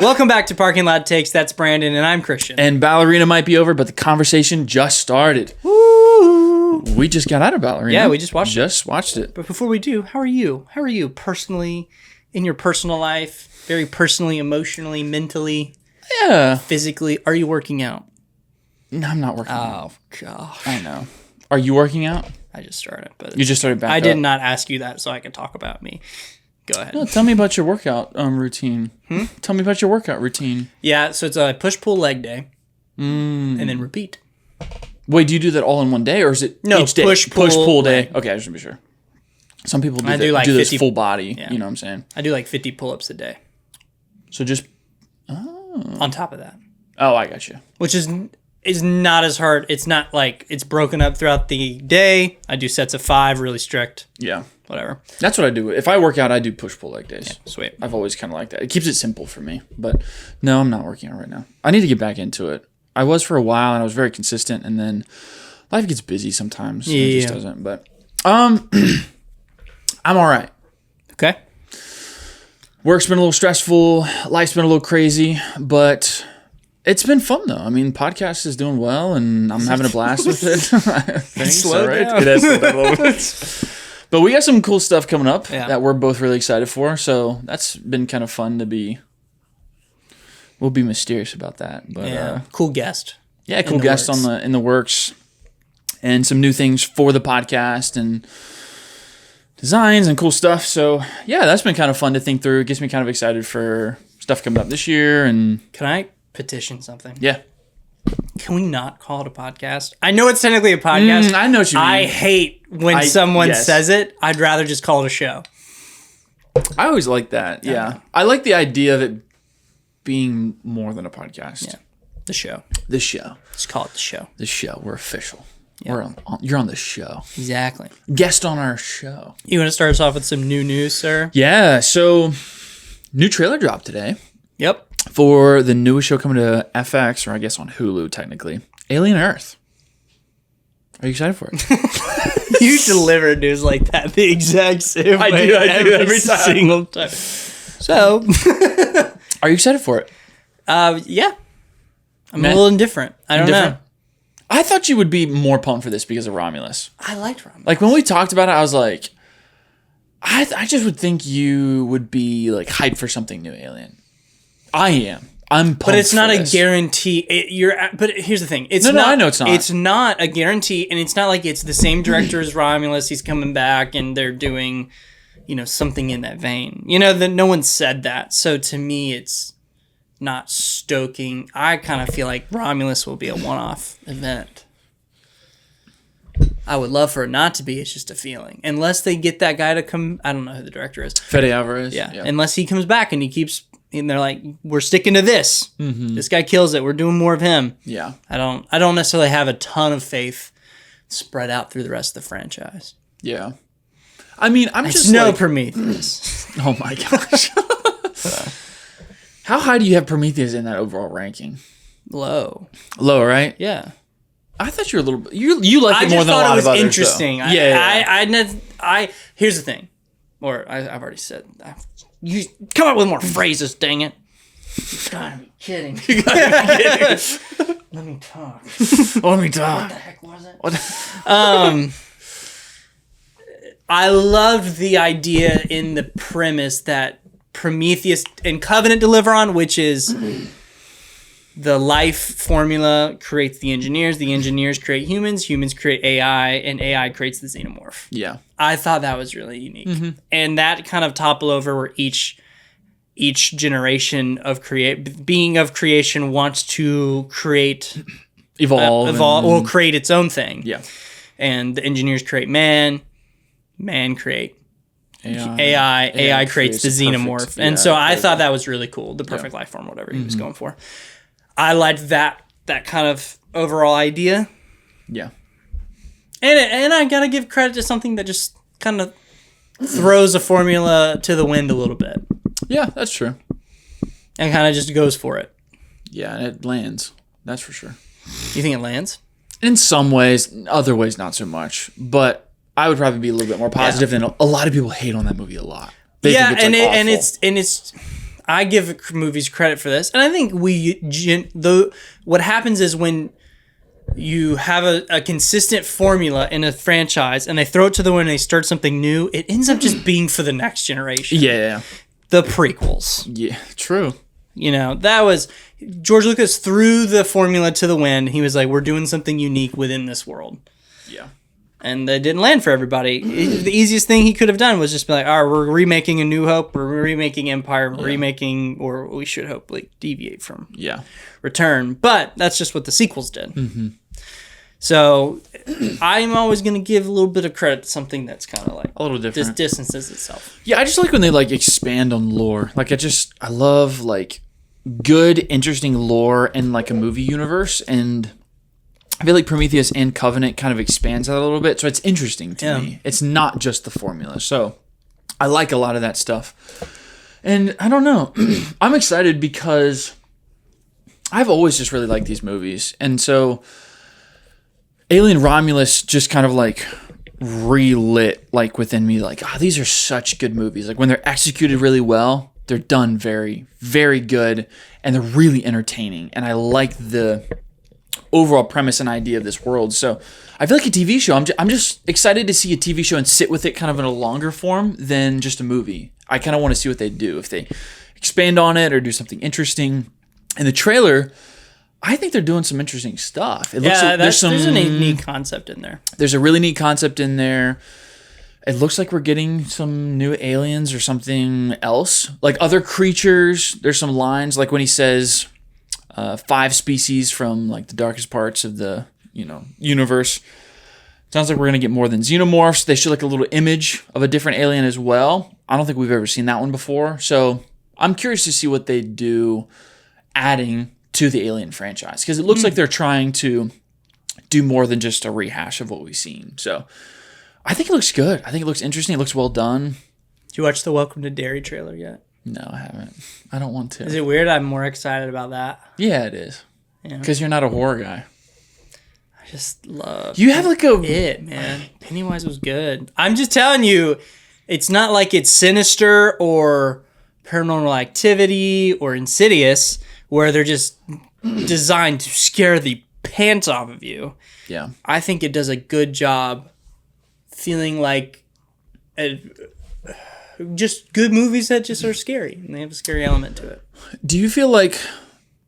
Welcome back to Parking Lot Takes. That's Brandon, and I'm Christian. And Ballerina might be over, but the conversation just started. Woo! We just got out of Ballerina. Yeah, we just watched it. But before we do, how are you? How are you personally, in your personal life? Very personally, emotionally, mentally? Yeah. Physically? Are you working out? No, I'm not working out. Oh, gosh. I know. Are you working out? I just started. But you just started back I up? did not ask you that so I could talk about me. Go ahead. No, tell me about your workout routine. Tell me about your workout routine. Yeah, so it's a push-pull leg day. And then repeat. Wait, do you do that all in one day, or is it each day? Push-pull day. Okay, I just want to be sure. Some people do this full body. Yeah. You know what I'm saying? I do like 50 pull-ups a day. So just... On top of that. Oh, I got you. Which is not as hard. It's not like it's broken up throughout the day. I do sets of 5, really strict. Yeah. Whatever. That's what I do. If I work out, I do push-pull leg days. Yeah, sweet. I've always kind of liked that. It keeps it simple for me. But no, I'm not working out right now. I need to get back into it. I was for a while, and I was very consistent, and then life gets busy sometimes. Yeah. It just doesn't. But I'm all right. Okay. Work's been a little stressful. Life's been a little crazy, but it's been fun though. I mean, podcast is doing well, and I'm having a blast with it. Slow down. It has slowed down a little bit. But we got some cool stuff coming up that we're both really excited for. So that's been kind of fun to be. We'll be mysterious about that, but cool guest. Yeah, cool guest in the works, and some new things for the podcast and designs and cool stuff. So yeah, that's been kind of fun to think through. It gets me kind of excited for stuff coming up this year. And can I petition something? Yeah. Can we not call it a podcast? I know it's technically a podcast. I know what you mean. I hate when someone says it. I'd rather just call it a show. I always like that. Yeah. I like the idea of it being more than a podcast. Yeah. The show. The show. Let's call it the show. The show. We're official. Yep. You're on the show. Exactly. Guest on our show. You want to start us off with some new news, sir? Yeah. So, new trailer dropped today. Yep. For the newest show coming to FX, or I guess on Hulu, technically. Alien Earth. Are you excited for it? You deliver news like that the exact same way. I do every time. Single time. So. Are you excited for it? Yeah. I'm a little indifferent. I don't know. I thought you would be more pumped for this because of Romulus. I liked Romulus. Like, when we talked about it, I was like, I just would think you would be, like, hyped for something new, Alien. I am. I'm pumped. But it's not for a this. guarantee. But here's the thing. It's no, I know it's not. It's not a guarantee, and it's not like it's the same director as Romulus. He's coming back, and they're doing, something in that vein. That no one said that. So to me, it's not stoking. I kind of feel like Romulus will be a one-off event. I would love for it not to be. It's just a feeling. Unless they get that guy to come. I don't know who the director is. Fede Alvarez. Yeah. Unless he comes back and he keeps. And they're like, we're sticking to this. Mm-hmm. This guy kills it. We're doing more of him. Yeah. I don't necessarily have a ton of faith spread out through the rest of the franchise. Yeah. I mean, I just know Prometheus. Oh my gosh. How high do you have Prometheus in that overall ranking? Low, right? Yeah. I thought you were a little. You like it more than a lot of others. I just thought it was interesting. I here's the thing, or I've already said. You come up with more phrases, dang it! You gotta be kidding. Let me talk. Let me talk. What the heck was it? I loved the idea in the premise that Prometheus and Covenant deliver on, which is the life formula creates the engineers create humans create AI, and AI creates the xenomorph. Yeah. I thought that was really unique. Mm-hmm. And that kind of topple over where each generation of creation wants to create evolve or create its own thing. Yeah. And the engineers create man create AI creates the xenomorph. And so I thought that was really cool, the perfect life form, whatever he was going for. I liked that kind of overall idea. Yeah. And I gotta give credit to something that just kind of throws a formula to the wind a little bit. Yeah, that's true. And kind of just goes for it. Yeah, and it lands. That's for sure. You think it lands? In some ways, other ways not so much. But I would probably be a little bit more positive than a lot of people hate on that movie a lot. They think it's awful. I give movies credit for this, and I think what happens is when you have a consistent formula in a franchise, and they throw it to the wind and they start something new, it ends up just being for the next generation. Yeah. The prequels. Yeah, true. That was George Lucas threw the formula to the wind. He was like, we're doing something unique within this world. Yeah. And that didn't land for everybody. The easiest thing he could have done was just be like, all right, we're remaking A New Hope, we're remaking Empire, we're remaking, or we should hopefully deviate from Return. But that's just what the sequels did. Mm-hmm. So I'm always going to give a little bit of credit to something that's kind of like a little different. Just distances itself. Yeah, I just like when they like expand on lore. Like I love like good, interesting lore in like a movie universe, and I feel like Prometheus and Covenant kind of expands that a little bit, so it's interesting to me. It's not just the formula. So I like a lot of that stuff. And I don't know. I'm excited because I've always just really liked these movies. And so Alien Romulus just kind of like relit like within me like, these are such good movies. Like when they're executed really well, they're done very, very good, and they're really entertaining. And I like the overall premise and idea of this world. So I feel like a TV show, I'm just excited to see a TV show and sit with it kind of in a longer form than just a movie. I kind of want to see what they do, if they expand on it or do something interesting. And the trailer, I think they're doing some interesting stuff. It looks like there's a neat concept in there. There's a really neat concept in there. It looks like we're getting some new aliens or something else. Like other creatures. There's some lines like when he says 5 species from like the darkest parts of the universe. Sounds like we're going to get more than xenomorphs. They show like a little image of a different alien as well. I don't think we've ever seen that one before. So I'm curious to see what they do adding to the Alien franchise, because it looks like they're trying to do more than just a rehash of what we've seen. So I think it looks good. I think it looks interesting. It looks well done. Did you watch the Welcome to Derry trailer yet? No, I haven't. I don't want to. Is it weird? I'm more excited about that. Yeah, it is. Because you're not a horror guy. I just love you have like it, man. Pennywise was good. I'm just telling you, it's not like it's Sinister or Paranormal Activity or Insidious, where they're just designed to scare the pants off of you. Yeah. I think it does a good job feeling like just good movies that just are scary, and they have a scary element to it. Do you feel like,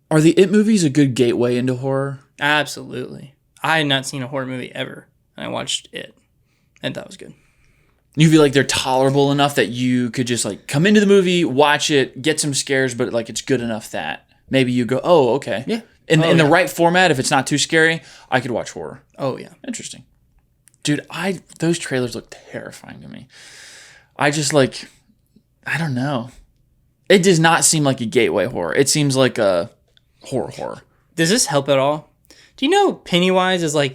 are the It movies a good gateway into horror? Absolutely. I had not seen a horror movie ever, and I watched It, and that was good. You feel like they're tolerable enough that you could just like come into the movie, watch it, get some scares, but like it's good enough that maybe you go, oh, okay. Yeah. In the right format, if it's not too scary, I could watch horror. Oh, yeah. Interesting. Dude, those trailers look terrifying to me. I just like, I don't know. It does not seem like a gateway horror. It seems like a horror. Does this help at all? Do you know Pennywise is an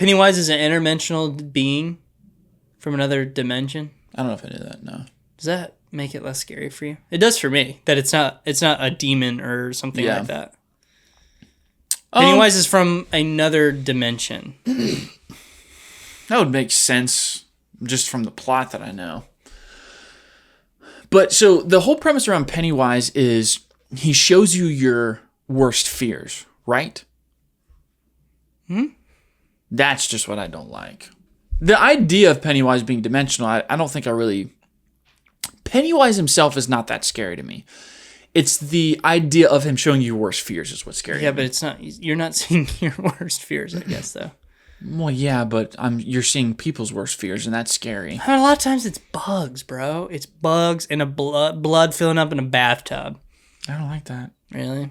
interdimensional being from another dimension? I don't know if I knew that, no. Does that make it less scary for you? It does for me, that it's not a demon or something like that. Pennywise is from another dimension. That would make sense just from the plot that I know. But so the whole premise around Pennywise is he shows you your worst fears, right? That's just what I don't like. The idea of Pennywise being dimensional, I don't think I really... Pennywise himself is not that scary to me. It's the idea of him showing you your worst fears is what's scary. Yeah, but it's not. You're not seeing your worst fears, I guess, though. Well, yeah, but you're seeing people's worst fears, and that's scary. A lot of times it's bugs, bro. It's bugs and a blood filling up in a bathtub. I don't like that. Really?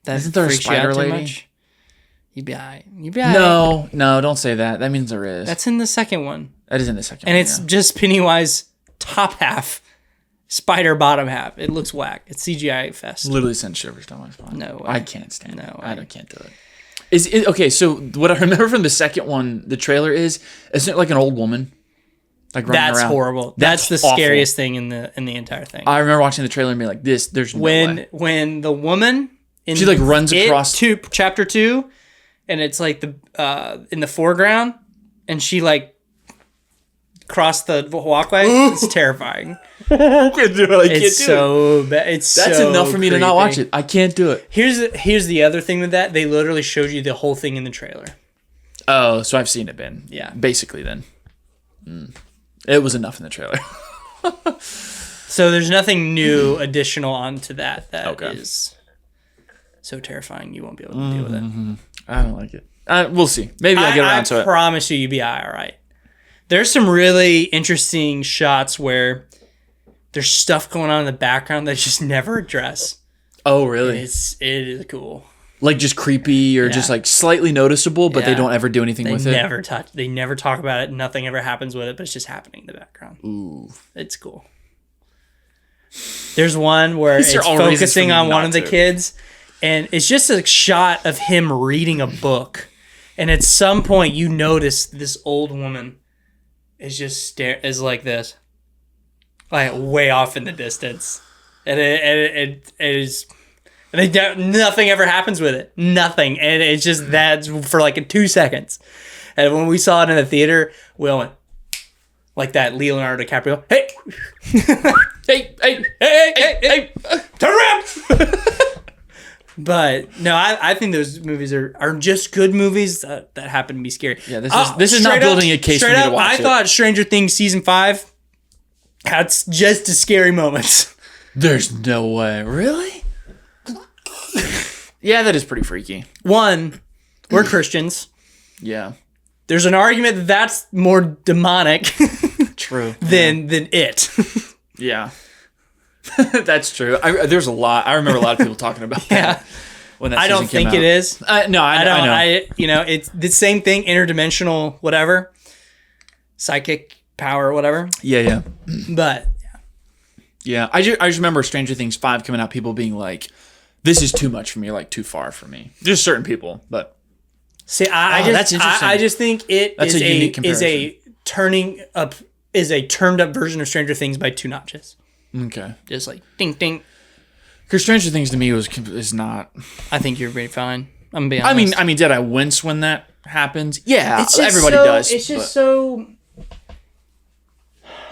That Isn't there a spider lady? Much? You'd be all right. No, don't say that. That means there is. That's in the second one. That is in the second one. And it's just Pennywise top half, spider bottom half. It looks whack. It's CGI fest. Literally sends shivers down my spine. No way. I can't stand it. No, I can't do it. Okay, so what I remember from the second one, the trailer isn't it like an old woman? Like running That's around? Horrible. That's the awful. Scariest thing in the entire thing. I remember watching the trailer and being like, there's no way. When the woman she like runs across chapter 2, and it's like the in the foreground, and she like across the walkway. It's terrifying. I can't do it. It's so bad. That's enough for me to not watch it. I can't do it. Here's the other thing with that. They literally showed you the whole thing in the trailer. Oh, so I've seen it, Ben. Yeah. Basically, then. It was enough in the trailer. So there's nothing new additional onto that is so terrifying you won't be able to deal with it. I don't like it. We'll see. Maybe I'll get around to it. I promise you'll be all right. There's some really interesting shots where there's stuff going on in the background that just never address. Oh, really? It is cool. Like just creepy or just like slightly noticeable, but they don't ever do anything with it. They never talk about it. Nothing ever happens with it, but it's just happening in the background. Ooh. It's cool. There's one where it's focusing on one of the kids, and it's just a shot of him reading a book. And at some point, you notice this old woman is just is like this, like way off in the distance, and it is. And nothing ever happens with it. Nothing, and it's just that for like 2 seconds. And when we saw it in the theater, we all went like that. Leonardo DiCaprio, hey. hey, turn around. But no, I think those movies are just good movies that happen to be scary. Yeah, this is not building a case for me to watch. I thought Stranger Things season 5 had just as scary moments. There's no way, really? Yeah, that is pretty freaky. One, we're Christians. Yeah, there's an argument that that's more demonic. True. than it. Yeah. That's true. There's a lot. I remember a lot of people talking about that. When that I don't think it is. No, I know. It's the same thing. Interdimensional, whatever, psychic power, whatever. Yeah. But yeah. I just remember Stranger Things 5 coming out. People being like, "This is too much for me. Like too far for me." Just certain people, but see, that's interesting. I just think that's a unique comparison. is a turned up version of Stranger Things by 2 notches. Okay. Just like ding ding. Because Stranger Things to me is not. I think you're very fine. I'm gonna be honest. I mean, did I wince when that happens? Yeah, everybody does. It's just so.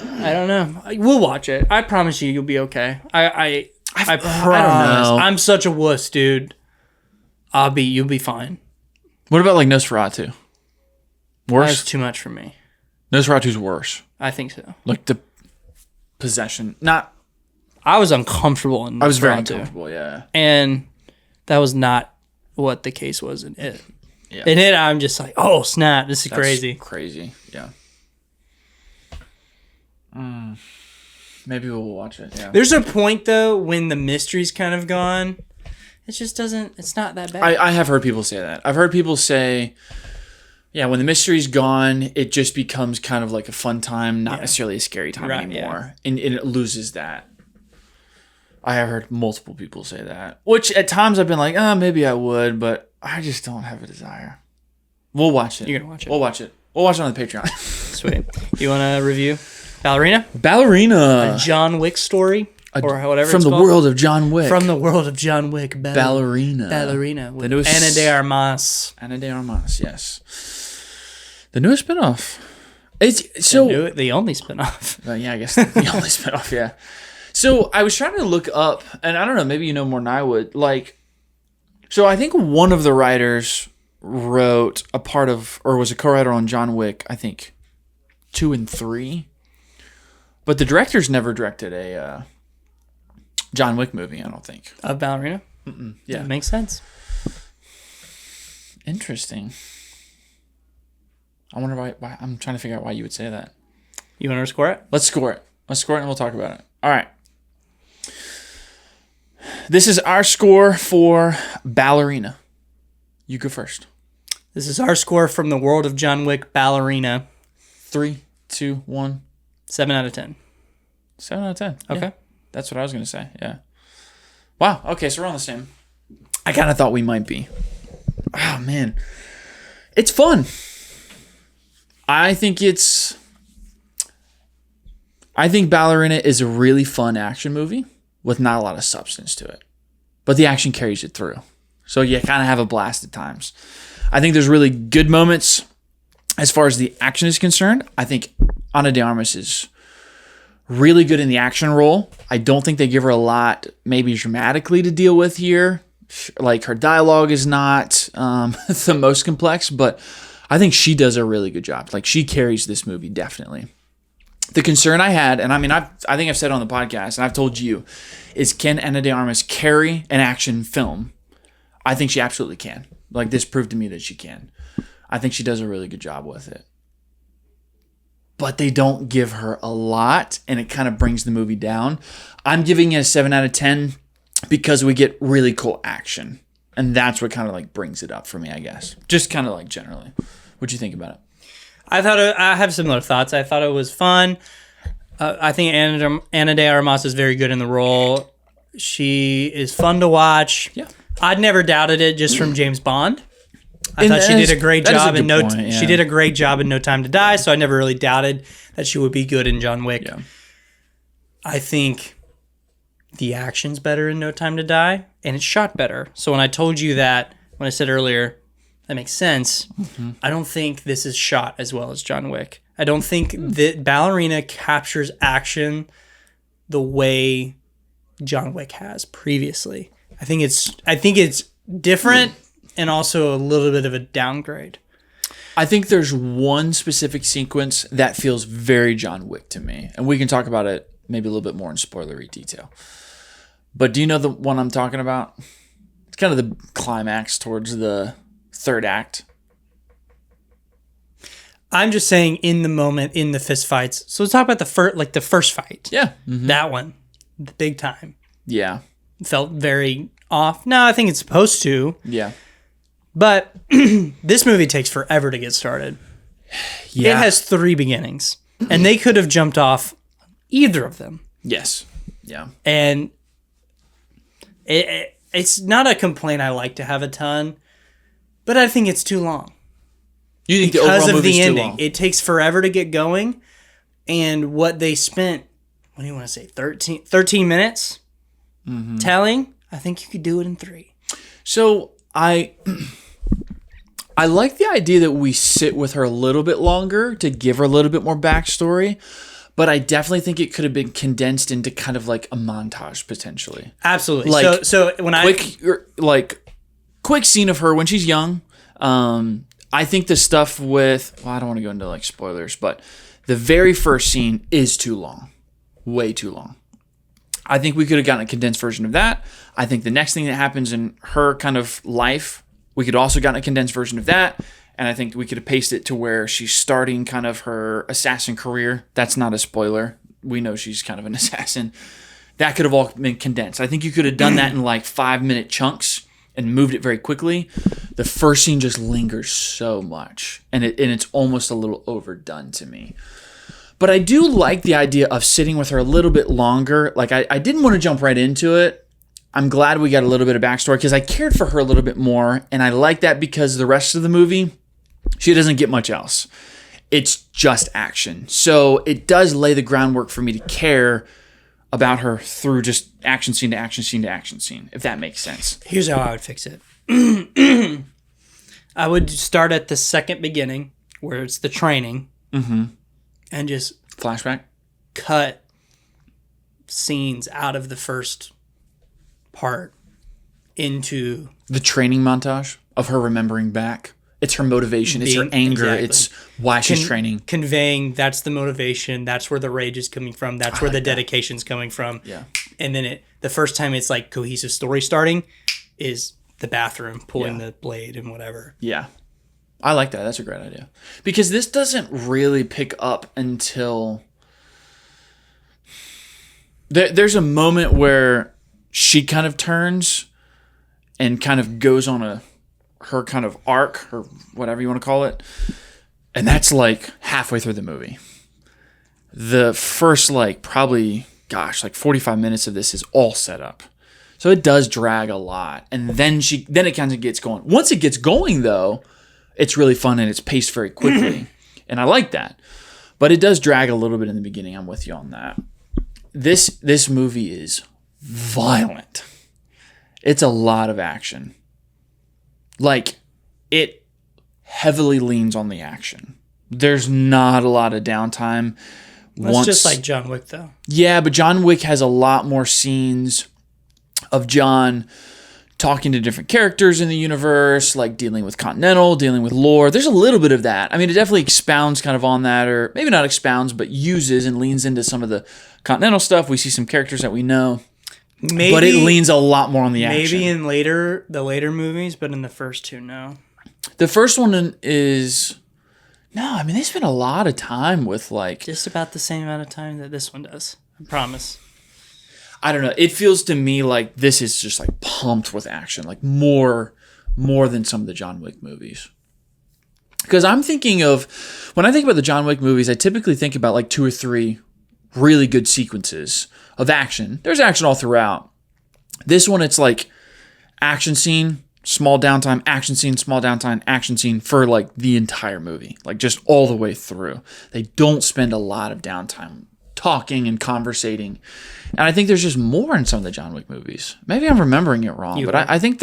I don't know. We'll watch it. I promise you'll be okay. I promise. I don't know. I'm such a wuss, dude. You'll be fine. What about like Nosferatu? Worse? That's too much for me. Nosferatu's worse. I think so. Like the possession, not. I was uncomfortable in Nosferatu. I was very uncomfortable, yeah. And that was not what the case was in it. Yeah. In it, I'm just like, oh snap, this is crazy. Crazy, yeah. Maybe we'll watch it. Yeah. There's a point though when the mystery's kind of gone. It just doesn't. It's not that bad. I have heard people say that. I've heard people say, yeah, when the mystery's gone, it just becomes kind of like a fun time, not necessarily a scary time anymore, and it loses that. I have heard multiple people say that, which at times I've been like, maybe I would, but I just don't have a desire. We'll watch it. You're gonna watch it. We'll watch it. We'll watch it on the Patreon. Sweet. You want to review Ballerina? Ballerina. A John Wick story? Or whatever from it's the called. world of John Wick. From the world of John Wick. Ballerina. Ballerina. With the newest, Ana de Armas. Ana de Armas, yes. The newest spinoff. It's so the only spinoff. Yeah, I guess the only spinoff. Yeah. So I was trying to look up, and I don't know, maybe you know more than I would. Like, so I think one of the writers wrote a part of, or was a co-writer on John Wick. I think 2 and 3, but the director's never directed a John Wick movie. I don't think Of Ballerina. Yeah, that makes sense. Interesting. I wonder why. I'm trying to figure out why you would say that. You want to score it? Let's score it. And we'll talk about it. All right. This is our score for Ballerina. You go first. This is our score from the world of John Wick, Ballerina. 3, 2, 1. 7 out of 10. 7 out of 10. Okay. Yeah, that's what I was going to say. Yeah. Wow. Okay, so we're on the same. I kind of thought we might be. Oh, man. It's fun. I think Ballerina is a really fun action movie with not a lot of substance to it. But the action carries it through. So you kind of have a blast at times. I think there's really good moments as far as the action is concerned. I think Ana de Armas is really good in the action role. I don't think they give her a lot, maybe dramatically, to deal with here. Like, her dialogue is not the most complex, but I think she does a really good job. Like, she carries this movie, definitely. The concern I had, and I mean, I think I've said it on the podcast, and I've told you, is can Ana de Armas carry an action film? I think she absolutely can. Like, this proved to me that she can. I think she does a really good job with it. But they don't give her a lot, and it kind of brings the movie down. I'm giving it a 7 out of 10 because we get really cool action. And that's what kind of like brings it up for me, I guess. Just kind of like generally. What'd you think about it? I have similar thoughts. I thought it was fun. I think Ana de Armas is very good in the role. She is fun to watch. Yeah. I'd never doubted it just from James Bond. I thought she did a great job in She did a great job in No Time to Die, so I never really doubted that she would be good in John Wick. Yeah. I think the action's better in No Time to Die, and it's shot better. So when I told you that, when I said earlier, that makes sense. Mm-hmm. I don't think this is shot as well as John Wick. I don't think that Ballerina captures action the way John Wick has previously. I think it's different and also a little bit of a downgrade. I think there's one specific sequence that feels very John Wick to me, and we can talk about it maybe a little bit more in spoilery detail. But do you know the one I'm talking about? It's kind of the climax towards the third act. I'm just saying in the moment, in the fist fights. So let's talk about the first fight. Yeah. Mm-hmm. That one. The big time. Yeah. Felt very off. No, I think it's supposed to. Yeah. But this movie takes forever to get started. Yeah. It has 3 beginnings. And they could have jumped off either of them. Yes. Yeah. And it's not a complaint I like to have a ton, but I think it's too long. You think because the overall of the ending. Too long? It takes forever to get going. And what they spent, what do you want to say, 13 minutes telling, I think you could do it in 3. So I like the idea that we sit with her a little bit longer to give her a little bit more backstory, but I definitely think it could have been condensed into kind of like a montage potentially. Absolutely. Like, so when quick scene of her when she's young. I think the stuff with, well, I don't want to go into like spoilers, but the very first scene is too long, way too long. I think we could have gotten a condensed version of that. I think the next thing that happens in her kind of life, we could also gotten a condensed version of that. And I think we could have pasted it to where she's starting kind of her assassin career. That's not a spoiler. We know she's kind of an assassin. That could have all been condensed. I think you could have done that in like 5-minute chunks and moved it very quickly. The first scene just lingers so much. And it's almost a little overdone to me. But I do like the idea of sitting with her a little bit longer. Like, I didn't want to jump right into it. I'm glad we got a little bit of backstory because I cared for her a little bit more. And I like that because the rest of the movie, she doesn't get much else. It's just action. So it does lay the groundwork for me to care about her through just action scene to action scene to action scene, if that makes sense. Here's how I would fix it. I would start at the second beginning where it's the training. Mm-hmm. And just flashback, cut scenes out of the first part into the training montage of her remembering back. It's her motivation. It's her anger. Exactly. It's why she's training. Conveying that's the motivation. That's where the rage is coming from. That's where the dedication's coming from. Yeah. And then the first time it's like cohesive story starting is the bathroom pulling the blade and whatever. Yeah. I like that. That's a great idea. Because this doesn't really pick up until there's a moment where she kind of turns and kind of goes on her kind of arc or whatever you want to call it. And that's like halfway through the movie. The first probably 45 minutes of this is all set up. So it does drag a lot. And then it kind of gets going. Once it gets going though, it's really fun and it's paced very quickly. And I like that. But it does drag a little bit in the beginning. I'm with you on that. This movie is violent. It's a lot of action. Like, it heavily leans on the action. There's not a lot of downtime. That's just like John Wick, though. Yeah, but John Wick has a lot more scenes of John talking to different characters in the universe, like dealing with Continental, dealing with lore. There's a little bit of that. I mean, it definitely expounds kind of on that, or maybe not expounds, but uses and leans into some of the Continental stuff. We see some characters that we know, but it leans a lot more on the action. Maybe in the later movies, but in the first two, no. The first one is... No, I mean, they spend a lot of time with, like... Just about the same amount of time that this one does. I promise. I don't know. It feels to me like this is just like pumped with action, like more than some of the John Wick movies. Because I'm thinking of, when I think about the John Wick movies, I typically think about like 2 or 3 really good sequences of action. There's action all throughout. This one, it's like action scene, small downtime, action scene, small downtime, action scene for like the entire movie, like just all the way through. They don't spend a lot of downtime talking and conversating. And I think there's just more in some of the John Wick movies. Maybe I'm remembering it wrong, but I think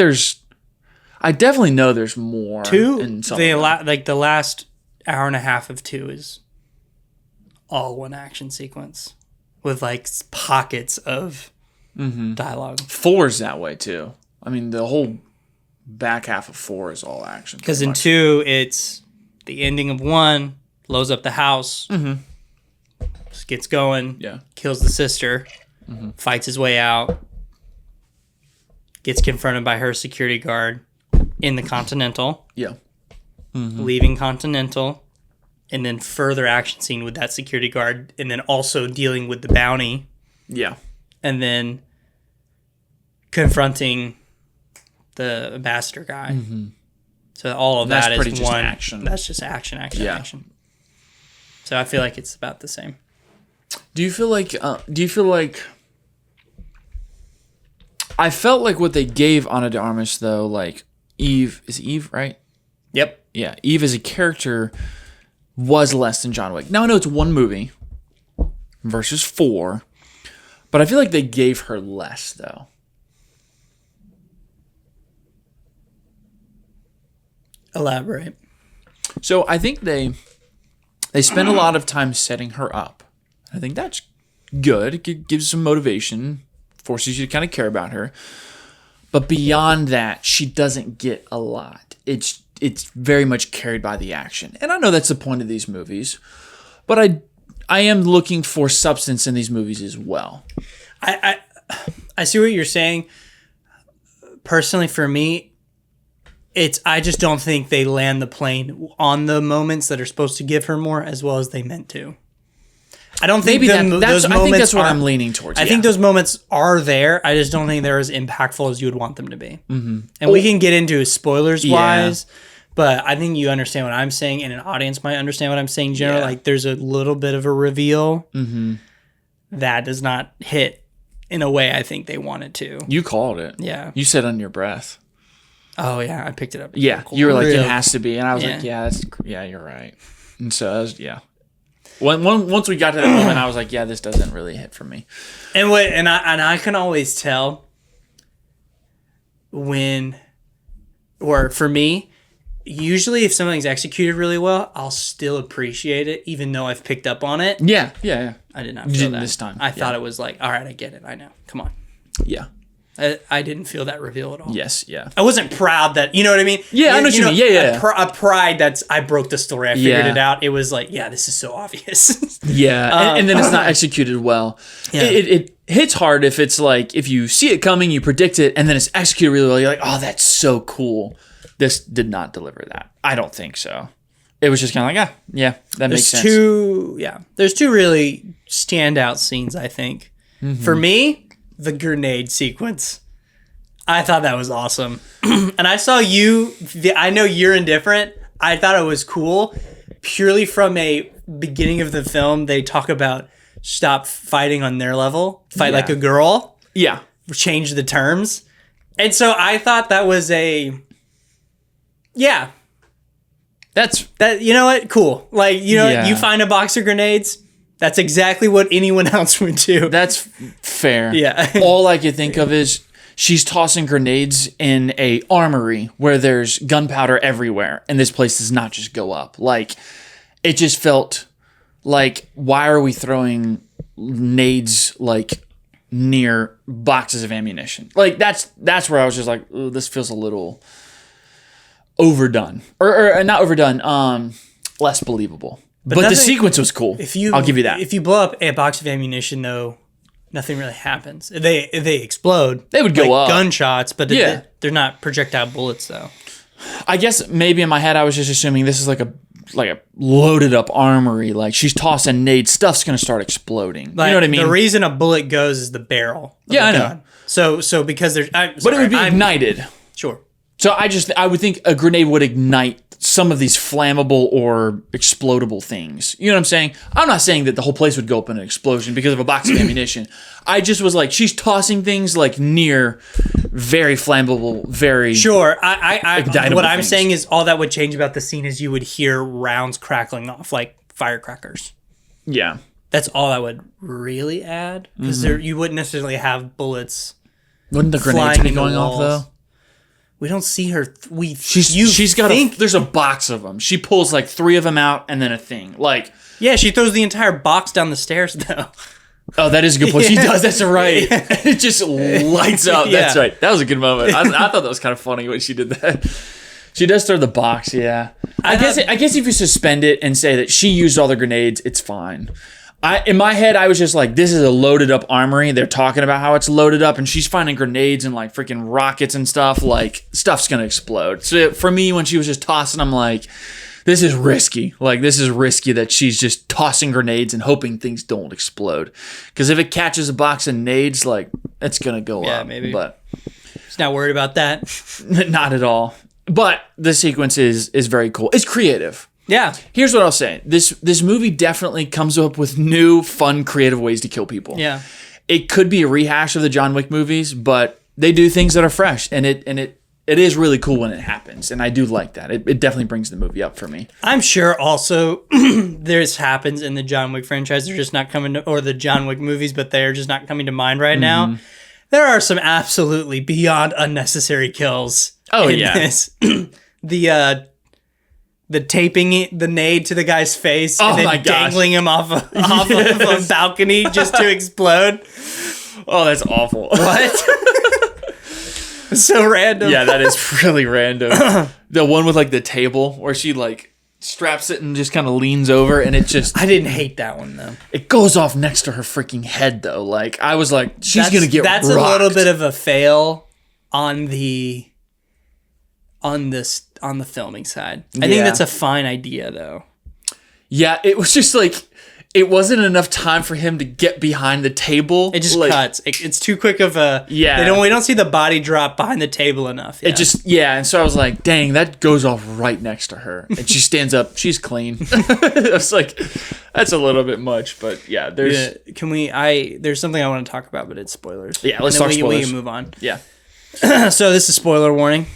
I definitely know there's more. In some like the last hour and a half of 2 is all one action sequence with like pockets of dialogue. 4's that way too. I mean, the whole back half of 4 is all action. Because in 2, it's the ending of 1, blows up the house, just gets going, kills the sister, fights his way out, gets confronted by her security guard in the Continental, leaving Continental, and then further action scene with that security guard, and then also dealing with the bounty, and then confronting the ambassador guy. So all of that is one action. That's just action. So I feel like it's about the same. Do you feel like I felt like what they gave Ana de Armas, though, like Eve, is Eve, right? Yep. Yeah, Eve as a character was less than John Wick. Now I know it's 1 movie versus 4, but I feel like they gave her less, though. Elaborate. So I think they spend a lot of time setting her up. I think that's good. It gives some motivation, forces you to kind of care about her. But beyond that, she doesn't get a lot. It's very much carried by the action. And I know that's the point of these movies, but I am looking for substance in these movies as well. I see what you're saying. Personally, for me, I just don't think they land the plane on the moments that are supposed to give her more as well as they meant to. I don't think those moments. I think that's what I'm leaning towards. I think those moments are there. I just don't think they're as impactful as you would want them to be. And we can get into spoilers wise, but I think you understand what I'm saying, and an audience might understand what I'm saying. Generally, like there's a little bit of a reveal that does not hit in a way I think they wanted to. You called it. Yeah. You said under your breath. Oh yeah, I picked it up. Yeah, you were like, it has to be, and I was like, you're right. And so I was, once we got to that moment, I was like, this doesn't really hit for me. And I can always tell when, or for me, usually if something's executed really well, I'll still appreciate it, even though I've picked up on it. Yeah. I did not feel that this time. I thought it was like, all right, I get it. I know. Come on. Yeah. I didn't feel that reveal at all. Yes, yeah. I wasn't proud that, you know what I mean? Yeah, I know what you mean. Yeah. A pride that's, I broke the story. I figured it out. It was like, this is so obvious. And then it's not executed well. Yeah. It hits hard if it's like, if you see it coming, you predict it, and then it's executed really well. You're like, oh, that's so cool. This did not deliver that. I don't think so. It was just kind of like, that makes sense. There's 2 really standout scenes, I think. For me, the grenade sequence. I thought that was awesome. And I saw I know you're indifferent. I thought it was cool. Purely from a beginning of the film, they talk about stop fighting on their level. Fight like a girl. Yeah. Change the terms. And so I thought that was you know what? Cool. Like, you find a box of grenades. That's exactly what anyone else would do. That's fair. Yeah. All I could think of is she's tossing grenades in a armory where there's gunpowder everywhere, and this place does not just go up. Like, it just felt like, why are we throwing nades like near boxes of ammunition? Like that's where I was just like, ooh, this feels a little overdone, or not overdone, less believable. But the sequence was cool. I'll give you that. If you blow up a box of ammunition, though, nothing really happens. If they explode, they would go up. Gunshots, but they're not projectile bullets, though. I guess maybe in my head I was just assuming this is like a loaded up armory. Like she's tossing nades, stuff's gonna start exploding. You know what I mean? The reason a bullet goes is the barrel. Yeah, I know. Gun. So because there's, but it would be ignited. Sure. So I would think a grenade would ignite some of these flammable or explodable things. You know what I'm saying? I'm not saying that the whole place would go up in an explosion because of a box of ammunition. I just was like, she's tossing things like near very flammable, very sure. What I'm things. saying is all that would change about the scene is you would hear rounds crackling off like firecrackers. Yeah. That's all that would really add, because you wouldn't necessarily have bullets. Wouldn't the grenades be going off though? We don't see her. There's a box of them. She pulls like 3 of them out and then a thing. Like, yeah, she throws the entire box down the stairs though. Oh, that is a good point. She does. That's right. It just lights up. Yeah. That's right. That was a good moment. I thought that was kind of funny when she did that. She does throw the box. Yeah. I guess if you suspend it and say that she used all the grenades, it's fine. In my head, I was just like, this is a loaded up armory. They're talking about how it's loaded up, and she's finding grenades and like freaking rockets and stuff. Like, stuff's going to explode. So for me, when she was just tossing, I'm like, this is risky. Like, this is risky that she's just tossing grenades and hoping things don't explode. Because if it catches a box of nades, like, it's going to go up. Yeah, maybe. But she's not worried about that. Not at all. But the sequence is very cool. It's creative. Yeah. Here's what I'll say. This movie definitely comes up with new, fun, creative ways to kill people. Yeah. It could be a rehash of the John Wick movies, but they do things that are fresh, and it is really cool when it happens, and I do like that. It definitely brings the movie up for me. I'm sure also this happens in the John Wick franchise. They're just not coming to, or the John Wick movies, but they're just not coming to mind right now. There are some absolutely beyond unnecessary kills. Oh, in yeah. This. The taping the nade to the guy's face and then dangling him off of a balcony just to explode. Oh, that's awful. What? So random. Yeah, that is really random. The one with like the table where she like straps it and just kind of leans over, and it just... I didn't hate that one though. It goes off next to her freaking head though. Like, I was like, she's going to get rocked. That's a little bit of a fail on the filming side. I think that's a fine idea though. Yeah, it was just like, it wasn't enough time for him to get behind the table. It just cuts. It's too quick of a... Yeah. We don't see the body drop behind the table enough. Yeah. It just... Yeah, and so I was like, dang, that goes off right next to her. And she stands up. She's clean. I was like, that's a little bit much, but yeah, there's... There's something I want to talk about, but it's spoilers. Yeah, let's talk spoilers. We can move on. Yeah. So this is spoiler warning.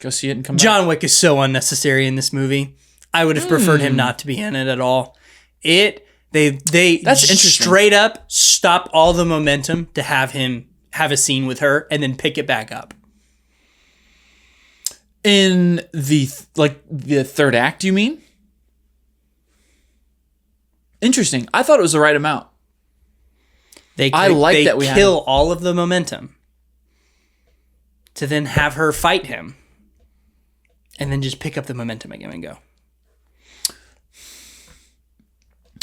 Go see it and come back. John Wick is so unnecessary in this movie. I would have preferred him not to be in it at all. They That's interesting. Straight up stop all the momentum to have him have a scene with her and then pick it back up. In the third act, you mean? Interesting. I thought it was the right amount. They kill all of the momentum to then have her fight him and then just pick up the momentum again and go.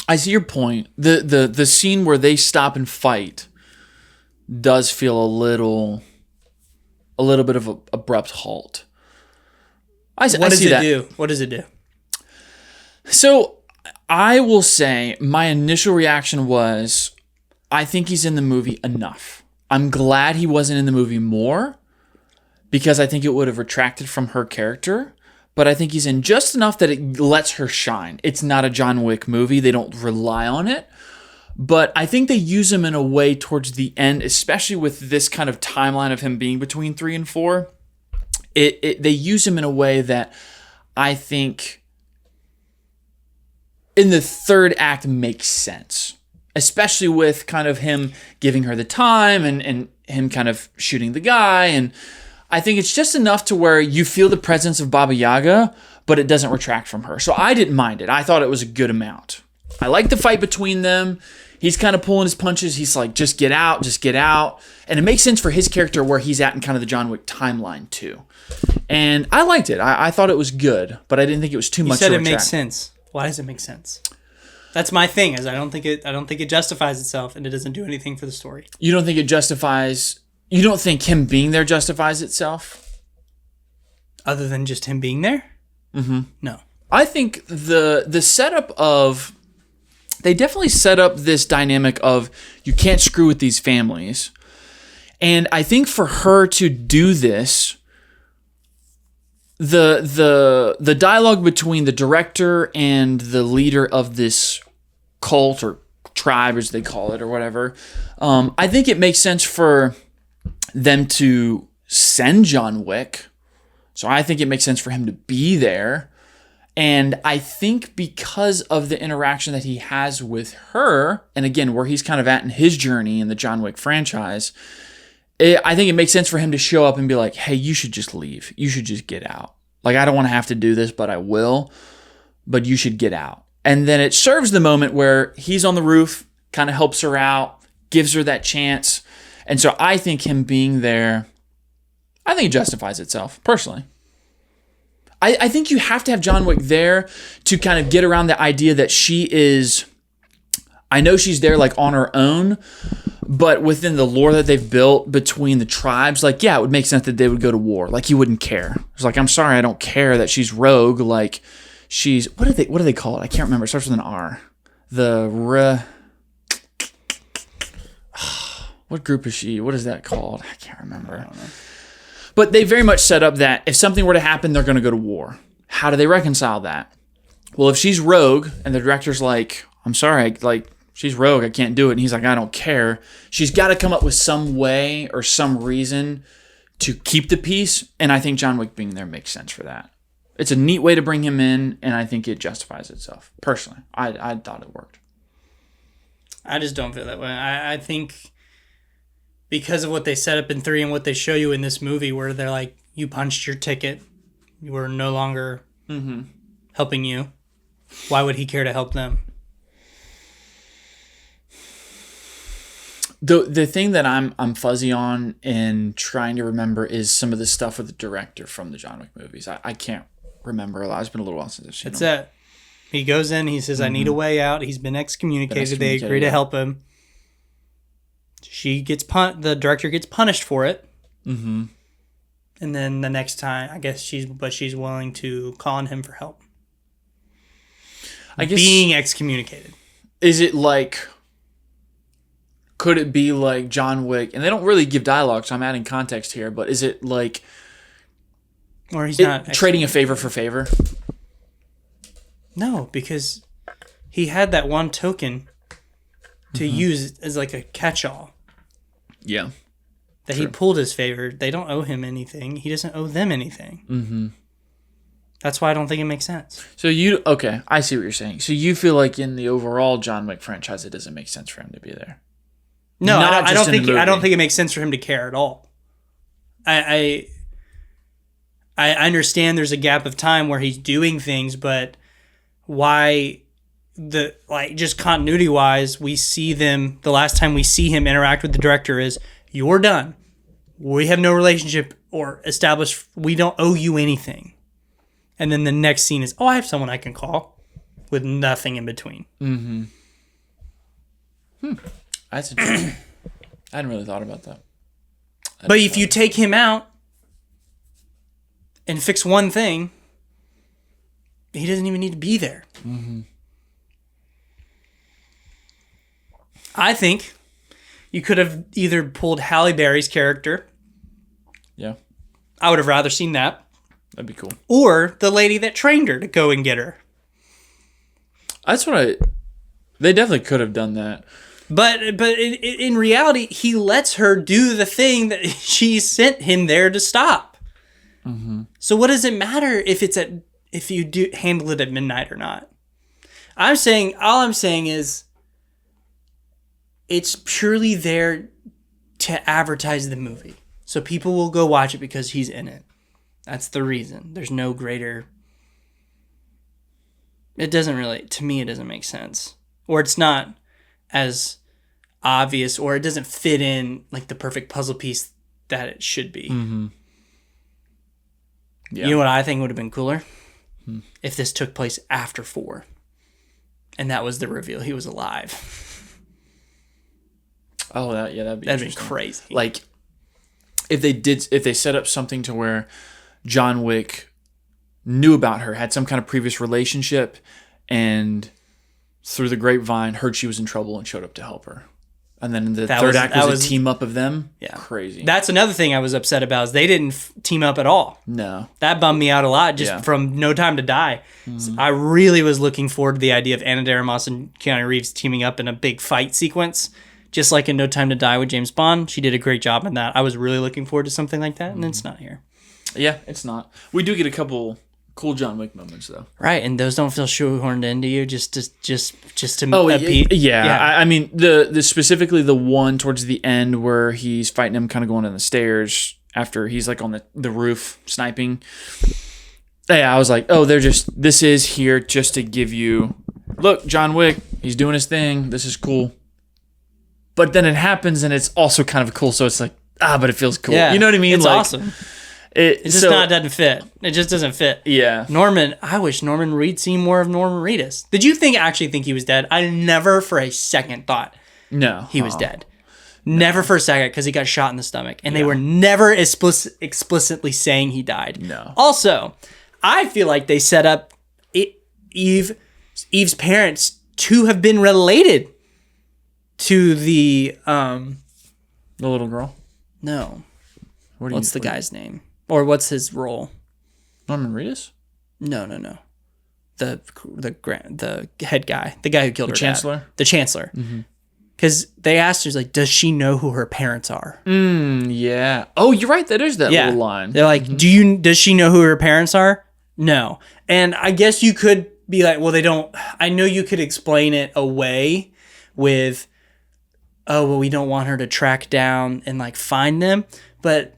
I see your point. The scene where they stop and fight does feel a little bit of an abrupt halt. What does it do? So I will say my initial reaction was, I think he's in the movie enough. I'm glad he wasn't in the movie more, because I think it would have retracted from her character. But I think he's in just enough that it lets her shine. It's not a John Wick movie. They don't rely on it. But I think they use him in a way towards the end, especially with this kind of timeline of him being between 3 and 4. They use him in a way that I think in the third act makes sense. Especially with kind of him giving her the time and him kind of shooting the guy. And I think it's just enough to where you feel the presence of Baba Yaga, but it doesn't retract from her. So I didn't mind it. I thought it was a good amount. I like the fight between them. He's kind of pulling his punches. He's like, just get out, just get out. And it makes sense for his character where he's at in kind of the John Wick timeline too. And I liked it. I thought it was good, but I didn't think it was too much. You said it makes sense. Why does it make sense? That's my thing. Is I don't think it justifies itself, and it doesn't do anything for the story. You don't think it justifies? You don't think him being there justifies itself? Other than just him being there? Mm-hmm. No. I think the setup of they definitely set up this dynamic of you can't screw with these families, and I think for her to do this, the dialogue between the director and the leader of this cult or tribe, as they call it, or whatever, I think it makes sense for them to send John Wick. So I think it makes sense for him to be there. And I think because of the interaction that he has with her, and again, where he's kind of at in his journey in the John Wick franchise, I think it makes sense for him to show up and be like, hey, you should just leave. You should just get out. Like, I don't want to have to do this, but I will. But you should get out. And then it serves the moment where he's on the roof, kind of helps her out, gives her that chance. And so I think him being there, I think it justifies itself, personally. I think you have to have John Wick there to kind of get around the idea that she is, I know she's there like on her own, but within the lore that they've built between the tribes, like, yeah, it would make sense that they would go to war. Like, you wouldn't care. It's like, I'm sorry, I don't care that she's rogue. Like, she's, what do they call it? I can't remember. It starts with an R. What group is she? What is that called? I can't remember. I don't know. But they very much set up that if something were to happen, they're going to go to war. How do they reconcile that? Well, if she's rogue and the director's like, I'm sorry, like, she's rogue, I can't do it. And he's like, I don't care. She's got to come up with some way or some reason to keep the peace. And I think John Wick being there makes sense for that. It's a neat way to bring him in, and I think it justifies itself. Personally, I thought it worked. I just don't feel that way. I think because of what they set up in 3 and what they show you in this movie, where they're like, you punched your ticket, you were no longer helping you. Why would he care to help them? The thing that I'm fuzzy on and trying to remember is some of the stuff with the director from the John Wick movies. I can't remember a lot. It's been a little while since I've seen them. It. He goes in, he says, I need a way out. He's been excommunicated. They agree to help him. The director gets punished for it. Mm-hmm. And then the next time, I guess she's willing to call on him for help. I guess being excommunicated. Is it like, could it be like John Wick? And they don't really give dialogue, so I'm adding context here, but is it like, or he's not trading a favor for favor? No, because he had that one token to use as like a catch-all. Yeah. That he pulled his favor. They don't owe him anything. He doesn't owe them anything. Mm-hmm. That's why I don't think it makes sense. So okay, I see what you're saying. So you feel like in the overall John Wick franchise, it doesn't make sense for him to be there. No, I don't think it makes sense for him to care at all. I understand there's a gap of time where he's doing things, but why just continuity wise, we see them, the last time we see him interact with the director is, you're done. We have no relationship or established, we don't owe you anything. And then the next scene is, I have someone I can call, with nothing in between. Mm-hmm. That's interesting. I hadn't really thought about that. But if you take him out and fix one thing, he doesn't even need to be there. Mm-hmm. I think you could have either pulled Halle Berry's character. Yeah. I would have rather seen that. That'd be cool. Or the lady that trained her to go and get her. They definitely could have done that. But in reality, he lets her do the thing that she sent him there to stop. Mm-hmm. So what does it matter if you do handle it at midnight or not? All I'm saying is, it's purely there to advertise the movie. So people will go watch it because he's in it. That's the reason. There's no greater It doesn't really, to me, it doesn't make sense. Or it's not as obvious, or it doesn't fit in like the perfect puzzle piece that it should be. Mm-hmm. Yeah. You know what I think would have been cooler? If this took place after 4. And that was the reveal. He was alive. Oh, that'd be crazy. Like, if they set up something to where John Wick knew about her, had some kind of previous relationship, and through the grapevine heard she was in trouble and showed up to help her. And then the third act was a team up of them. Yeah. Crazy. That's another thing I was upset about, is they didn't team up at all. No. That bummed me out a lot, just from No Time to Die. So I really was looking forward to the idea of Ana de Armas and Keanu Reeves teaming up in a big fight sequence. Just like in No Time to Die with James Bond. She did a great job in that. I was really looking forward to something like that, and it's not here. Yeah, it's not. We do get a couple cool John Wick moments, though. Right, and those don't feel shoehorned into you just to yeah. I mean, the specifically the one towards the end where he's fighting him, kind of going down the stairs after he's like on the roof sniping. Yeah, I was like, oh, this is here just to give you, look, John Wick, he's doing his thing. This is cool. But then it happens, and it's also kind of cool. So it's like, but it feels cool. Yeah, you know what I mean? It's like, awesome. It just doesn't fit. It just doesn't fit. Yeah. I wish Norman Reedus seen more of Norman Reedus. Did you actually think he was dead? I never for a second thought he was dead. Never for a second, because he got shot in the stomach. And they were never explicitly saying he died. No. Also, I feel like they set up Eve's parents to have been related to the little girl? No. What's the guy's name? Or what's his role? Norman Reedus? No. The head guy, the guy who killed her Chancellor? dad. The Chancellor. Because they asked her, like, does she know who her parents are? Yeah. Oh, you're right. That is that little line. They're like, does she know who her parents are? No. And I guess you could be like, well, they don't. I know you could explain it away with, oh, well, we don't want her to track down and like find them. But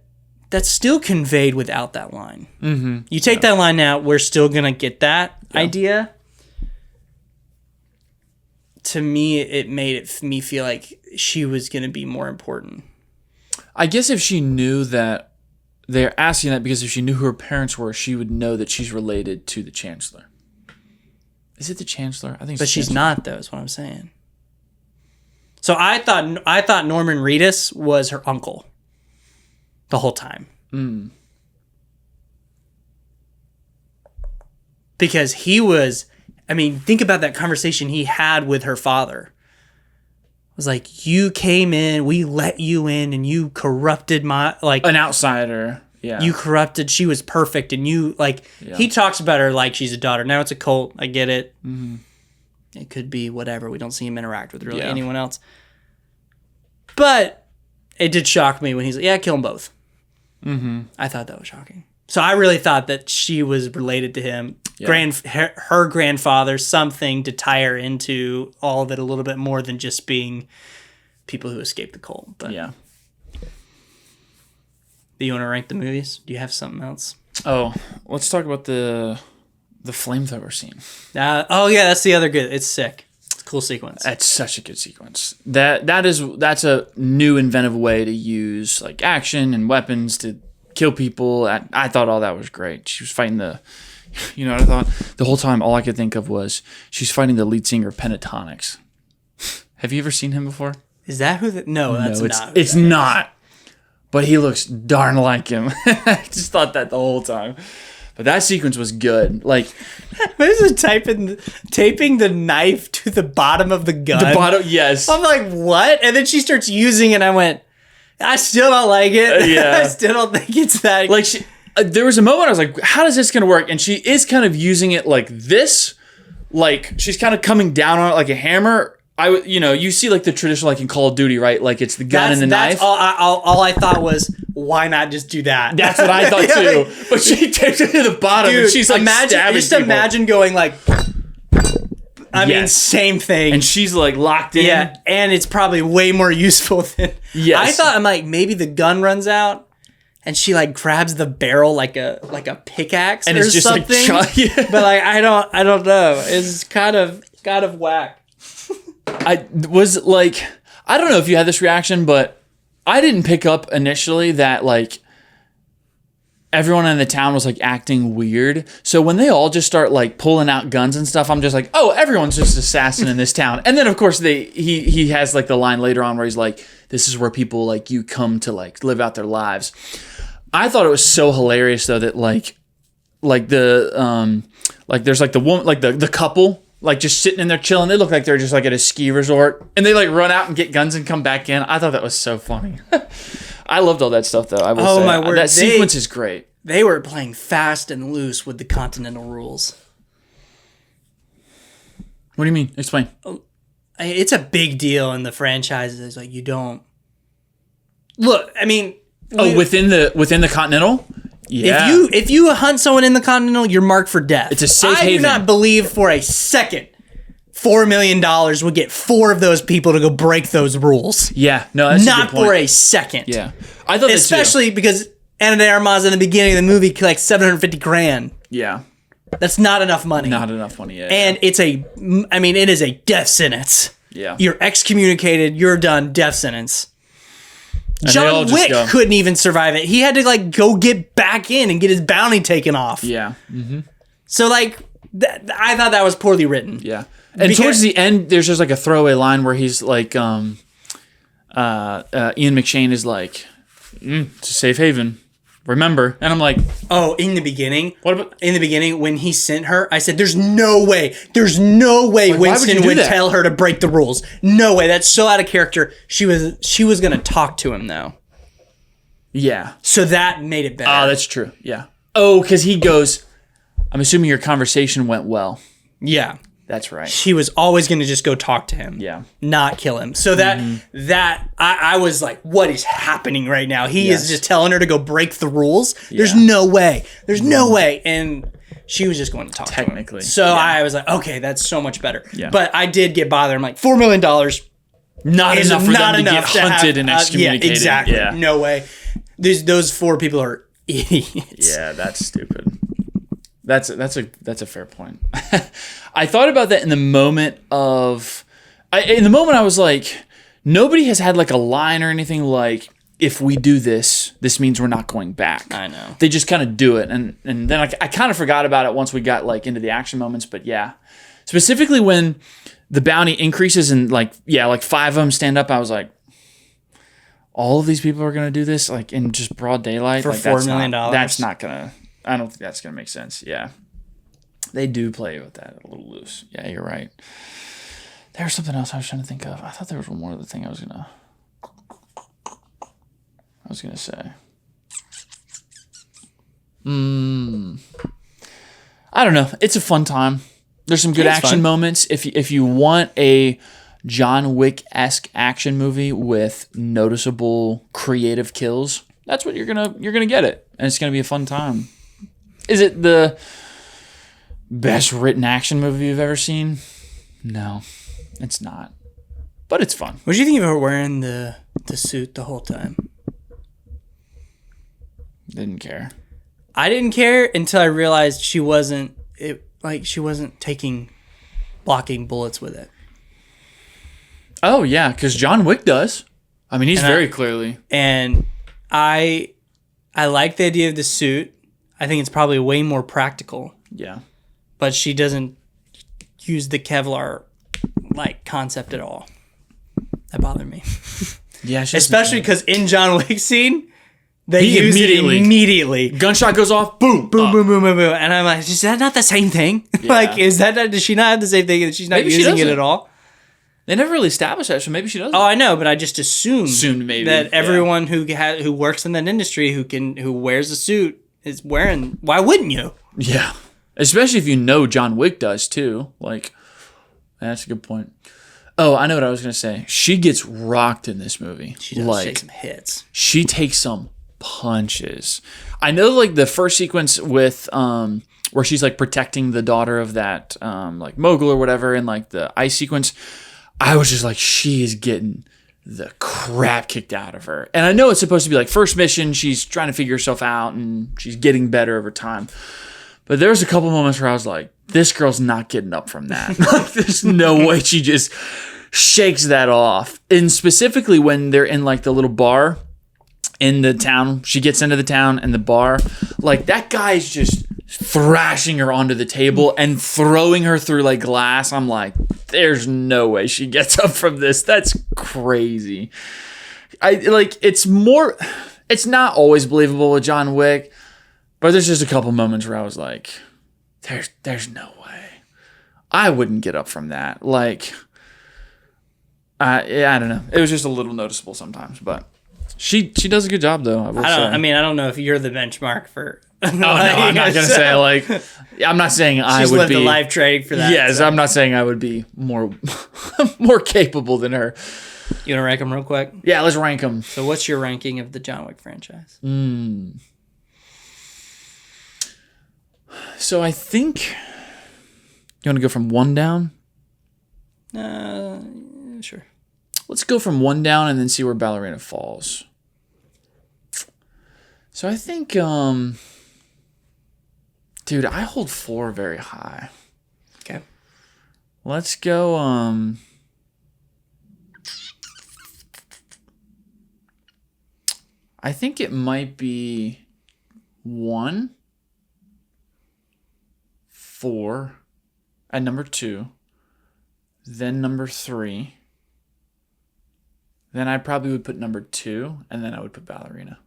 that's still conveyed without that line. Mm-hmm. You take that line out, we're still going to get that idea. To me, it made me feel like she was going to be more important. I guess if she knew that, they're asking that because if she knew who her parents were, she would know that she's related to the Chancellor. Is it the Chancellor? I think it's But she's not, though, is what I'm saying. So I thought Norman Reedus was her uncle the whole time. Because he was, think about that conversation he had with her father. It was like, you came in, we let you in, and you corrupted an outsider. Yeah. You corrupted, she was perfect, and you, he talks about her like she's a daughter. Now it's a cult, I get it. Mm-hmm. It could be whatever. We don't see him interact with really anyone else. But it did shock me when he's like, kill them both. Mm-hmm. I thought that was shocking. So I really thought that she was related to him. Yeah. Her grandfather, something to tie her into all of it a little bit more than just being people who escaped the cult. But yeah. Do you want to rank the movies? Do you have something else? Oh, let's talk about the flamethrower scene. That's the other good. It's sick. It's a cool sequence. That's such a good sequence. That's a new inventive way to use like action and weapons to kill people. I thought all that was great. She was fighting I thought the whole time all I could think of was she's fighting the lead singer of Pentatonics. Have you ever seen him before? Is that who? No, that's not. It's not. But he looks darn like him. I just thought that the whole time. But that sequence was good. Like, what is it? Taping the knife to the bottom of the gun. The bottom, yes. I'm like, what? And then she starts using it. And I went, I still don't like it. Yeah. I still don't think it's that. Like, there was a moment I was like, how is this going to work? And she is kind of using it like this. Like, she's kind of coming down on it like a hammer. You see like the traditional like in Call of Duty, right? Like it's the gun and the knife. All I thought was, why not just do that? That's what I thought too. But she takes it to the bottom and she's like stabbing people. Imagine going like, same thing. And she's like locked in. Yeah, and it's probably way more useful than. Yes. I thought, I'm like, maybe the gun runs out and she like grabs the barrel like a pickaxe And or it's just something. like But like I don't know. It's kind of whack. I was like, I don't know if you had this reaction, but I didn't pick up initially that like everyone in the town was like acting weird. So when they all just start like pulling out guns and stuff, I'm just like, oh, everyone's just assassin in this town. And then of course he has like the line later on where he's like, this is where people like you come to like live out their lives. I thought it was so hilarious though that like the like there's like the woman, like the couple like just sitting in there chilling. They look like they're just like at a ski resort, and they like run out and get guns and come back in. I thought that was so funny. I loved all that stuff though. I will say. My word. That sequence is great. They were playing fast and loose with the continental rules. What do you mean? Explain. It's a big deal in the franchises. It's like you don't look. I mean, within the Continental. Yeah. If you hunt someone in the Continental, you're marked for death. It's a safe haven. I do not believe for a second $4 million would get 4 of those people to go break those rules. Yeah, no, that's not a good point. for a second. Yeah, I thought especially because Ana de Armas in the beginning of the movie collects $750,000. Yeah, that's not enough money. Not enough money. Yeah, and it is a death sentence. Yeah, you're excommunicated. You're done. Death sentence. And John Wick couldn't even survive it. He had to like go get back in and get his bounty taken off. Yeah. Mm-hmm. So like, I thought that was poorly written. Yeah. And towards the end, there's just like a throwaway line where he's like, Ian McShane is like, it's a safe haven. Remember? And I'm like, oh, in the beginning? What about in the beginning when he sent her? I said, there's no way like, Winston would tell her to break the rules. No way. That's so out of character. She was gonna talk to him though. Yeah. So that made it better. Oh, that's true. Yeah. Oh, because he goes, I'm assuming your conversation went well. Yeah. That's right. She was always going to just go talk to him. Yeah. Not kill him. So I was like, what is happening right now? He is just telling her to go break the rules. Yeah. There's no way. There's no way. And she was just going to talk technically. To him. So I was like, okay, that's so much better. Yeah. But I did get bothered. I'm like, $4 million. Not enough for them to get hunted and excommunicated. Yeah, exactly. Yeah. No way. Those 4 people are idiots. Yeah, that's stupid. That's a fair point. I thought about that in the moment I was like, nobody has had like a line or anything like, if we do this means we're not going back. I know. They just kind of do it. And then I kind of forgot about it once we got like into the action moments. But yeah, specifically when the bounty increases and like 5 of them stand up, I was like, all of these people are going to do this like in just broad daylight? For like, $4 million? That's not going to... I don't think that's going to make sense. Yeah. They do play with that a little loose. Yeah, you're right. There's something else I was trying to think of. I thought there was one more other thing I was going to say. I don't know. It's a fun time. There's some good action moments. If you want a John Wick-esque action movie with noticeable creative kills, that's what you're gonna get it. And it's going to be a fun time. Is it the best written action movie you've ever seen? No, it's not. But it's fun. What do you think of her wearing the suit the whole time? Didn't care. I didn't care until I realized she wasn't blocking bullets with it. Oh, yeah, because John Wick does. I mean, he's very clearly. And I like the idea of the suit. I think it's probably way more practical. Yeah. But she doesn't use the Kevlar like concept at all. That bothered me. Yeah, especially because in John Wick's scene, they use it immediately. Gunshot goes off, boom, boom, boom, boom, boom, boom. And I'm like, is that not the same thing? Yeah. Does she not have the same thing? She's not using it at all? They never really established that, so maybe she doesn't. Oh, I know, but I just assumed maybe that everyone who works in that industry who wears a suit is wearing. Why wouldn't you? Yeah, especially if you know John Wick does too. Like, that's a good point. Oh, I know what I was gonna say. She gets rocked in this movie. She does take some hits. She takes some punches. I know, like the first sequence with where she's like protecting the daughter of that like mogul or whatever, and like the ice sequence. I was just like, she is getting the crap kicked out of her. And I know it's supposed to be like first mission, she's trying to figure herself out and she's getting better over time. But there was a couple moments where I was like, this girl's not getting up from that. Like, there's no way she just shakes that off. And specifically when they're in like the little bar in the town, she gets into the town and the bar, like that guy's just thrashing her onto the table and throwing her through like glass. I'm like, there's no way she gets up from this. That's crazy. It's not always believable with John Wick, but there's just a couple moments where I was like, there's no way. I wouldn't get up from that. Like, I don't know. It was just a little noticeable sometimes, but she does a good job though. I don't know if you're the benchmark for. I'm not gonna say like. I'm not saying I would lived be. a life training for that. Yes, so. I'm not saying I would be more capable than her. You want to rank them real quick? Yeah, let's rank them. So, what's your ranking of the John Wick franchise? So I think you want to go from 1 down. Sure. Let's go from 1 down and then see where Ballerina falls. So I think, dude, I hold 4 very high. Okay. Let's go, I think it might be 1, 4 at number 2, then number 3. Then I probably would put number 2, and then I would put Ballerina.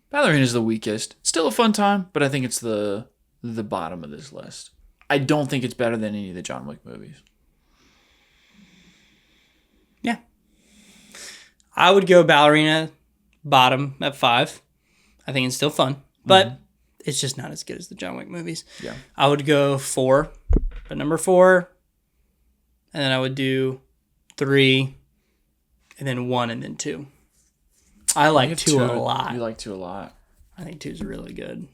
Ballerina's the weakest. Still a fun time, but I think it's the bottom of this list. I don't think it's better than any of the John Wick movies. Yeah. I would go Ballerina bottom at 5. I think it's still fun, but it's just not as good as the John Wick movies. Yeah. I would go 4, but number 4, and then I would do 3, and then 1, and then 2. I like 2 a lot. You like 2 a lot. I think 2 is really good.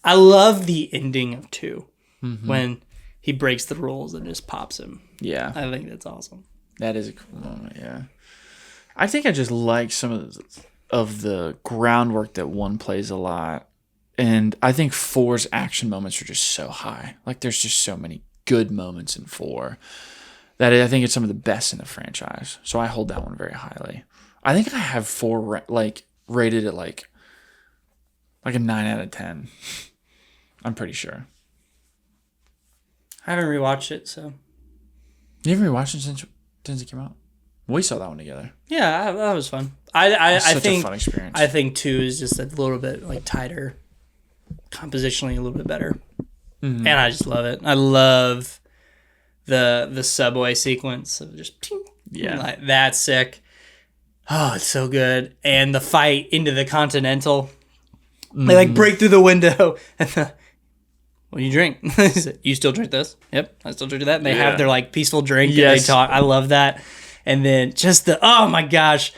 I love the ending of 2 when he breaks the rules and just pops him. Yeah. I think that's awesome. That is a cool moment, yeah. I think I just like some of the groundwork that 1 plays a lot. And I think 4's action moments are just so high. Like, there's just so many good moments in 4 that I think it's some of the best in the franchise. So I hold that one very highly. I think I have 4 rated at like a 9 out of 10. I'm pretty sure. I haven't rewatched it, so. You haven't rewatched it since it came out? We saw that one together. Yeah, that was fun. I think a fun experience. I think 2 is just a little bit like tighter, compositionally a little bit better, and I just love it. I love the subway sequence of just like that's sick. Oh, it's so good, and the fight into the Continental. They like break through the window. And what do you drink? You still drink this? Yep, I still drink that. And they have their like peaceful drink and they talk. I love that. And then just oh my gosh,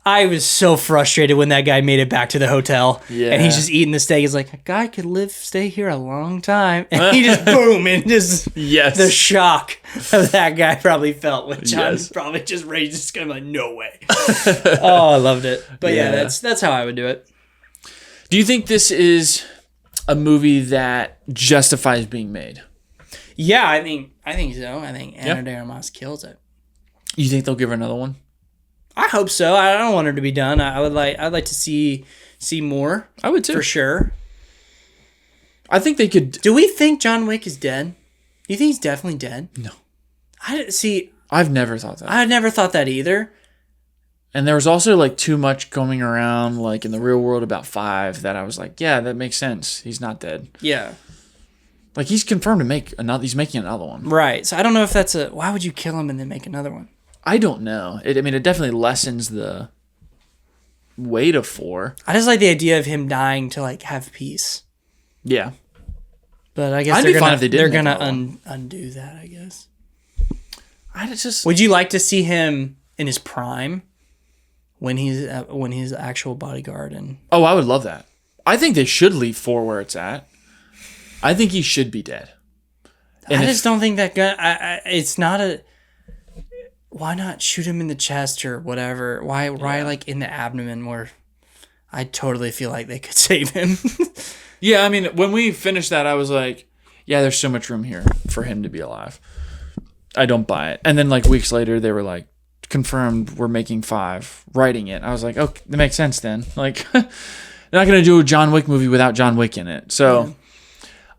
I was so frustrated when that guy made it back to the hotel. Yeah. And he's just eating the steak. He's like, a guy could stay here a long time. And he just boom, and just the shock of that guy probably felt when John's probably just ready to just kind of like, no way. Oh, I loved it. But yeah, that's how I would do it. Do you think this is a movie that justifies being made? Yeah, I think so. I think Ana de Armas kills it. You think they'll give her another one? I hope so. I don't want her to be done. I'd like to see more. I would too. For sure. I think they could. Do we think John Wick is dead? Do you think he's definitely dead? No. I've never thought that. I never thought that either. And there was also like too much going around like in the real world about 5 that I was like, yeah, that makes sense. He's not dead. Yeah. Like he's confirmed to make another. He's making another one. Right. So I don't know if that's why would you kill him and then make another one? I don't know. It definitely lessens the weight of 4. I just like the idea of him dying to like have peace. Yeah. But I guess they're gonna undo that, I guess. Would you like to see him in his prime when he's actual bodyguard and? Oh, I would love that. I think they should leave 4 where it's at. I think he should be dead. And I just don't think that it's not why not shoot him in the chest or whatever? Why like in the abdomen where I totally feel like they could save him. Yeah, I mean, when we finished that, I was like, yeah, there's so much room here for him to be alive. I don't buy it. And then like weeks later, they were like, confirmed we're making 5, writing it. I was like, okay, that makes sense then. Like, they're not going to do a John Wick movie without John Wick in it. So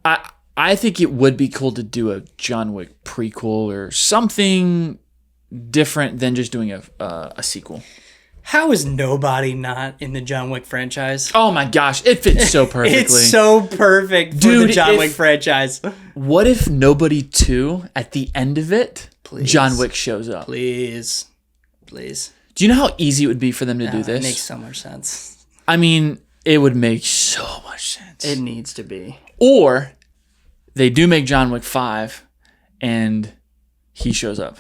I think it would be cool to do a John Wick prequel or something different than just doing a sequel. How is nobody not in the John Wick franchise? Oh my gosh, it fits so perfectly. It's so perfect for the John Wick franchise. What if Nobody 2, at the end of it, Please. John Wick shows up? Please. Do you know how easy it would be for them to do this? It makes so much sense. I mean, it would make so much sense. It needs to be. Or they do make John Wick 5 and he shows up.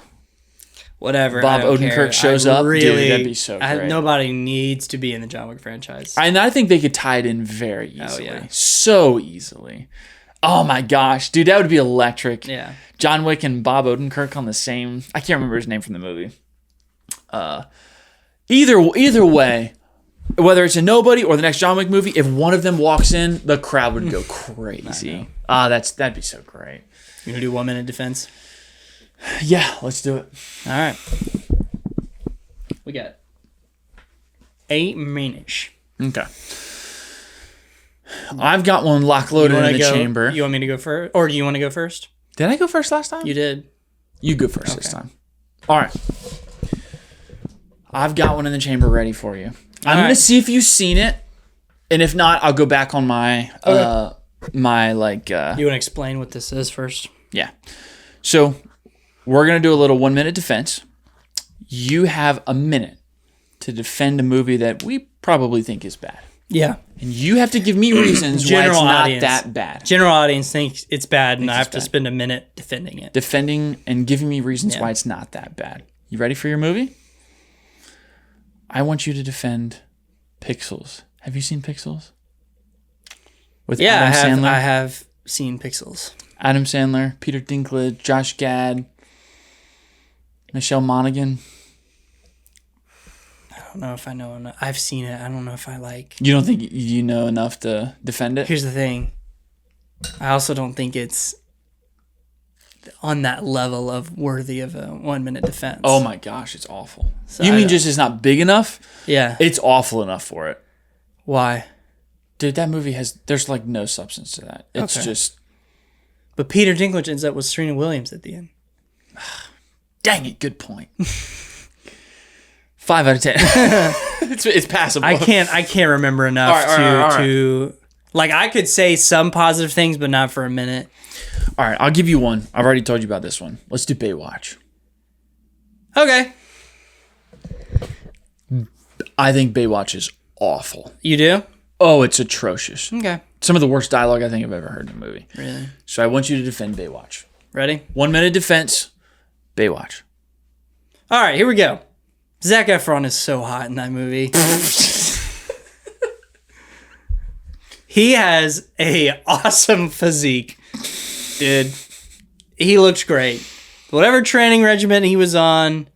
Whatever. Bob Odenkirk shows up. Dude, that'd be so great. Nobody needs to be in the John Wick franchise. And I think they could tie it in very easily. Oh, yeah. So easily. Oh my gosh. Dude, that would be electric. Yeah. John Wick and Bob Odenkirk on the same... I can't remember his name from the movie. Either way, whether it's a Nobody or the next John Wick movie, if one of them walks in, the crowd would go crazy. That'd be so great. You gonna do 1 minute defense? Yeah, let's do it. All right. We got 8 minutes. Okay. I've got one locked-loaded in the chamber. You want me to go first? Or do you want to go first? Did I go first last time? You did. You go first this time. All right. I've got one in the chamber ready for you. I'm going to see if you've seen it. And if not, I'll go back on my... You want to explain what this is first? Yeah. So... we're going to do a little 1 minute defense. You have a minute to defend a movie that we probably think is bad. Yeah. And you have to give me reasons why it's not that bad. General audience thinks it's bad, and I have to spend a minute defending it. Defending and giving me reasons why it's not that bad. You ready for your movie? I want you to defend Pixels. Have you seen Pixels? With Adam Sandler? I have seen Pixels. Adam Sandler, Peter Dinklage, Josh Gad, Michelle Monaghan. I don't know if I know enough. I've seen it. I don't know if I like. You don't think you know enough to defend it? Here's the thing. I also don't think it's on that level of worthy of a 1 minute defense. Oh my gosh, it's awful. So you mean just it's not big enough? Yeah. It's awful enough for it. Why? Dude, that movie there's like no substance to that. It's just... But Peter Dinklage ends up with Serena Williams at the end. Dang it, good point. 5 out of 10. It's passable. I can't remember enough to like I could say some positive things, but not for a minute. All right, I'll give you one. I've already told you about this one. Let's do Baywatch. Okay. I think Baywatch is awful. You do? Oh, it's atrocious. Okay. Some of the worst dialogue I think I've ever heard in a movie. Really? So I want you to defend Baywatch. Ready? 1 minute defense, Baywatch. All right, here we go. Zac Efron is so hot in that movie. He has a awesome physique, dude. He looks great. Whatever training regimen he was on,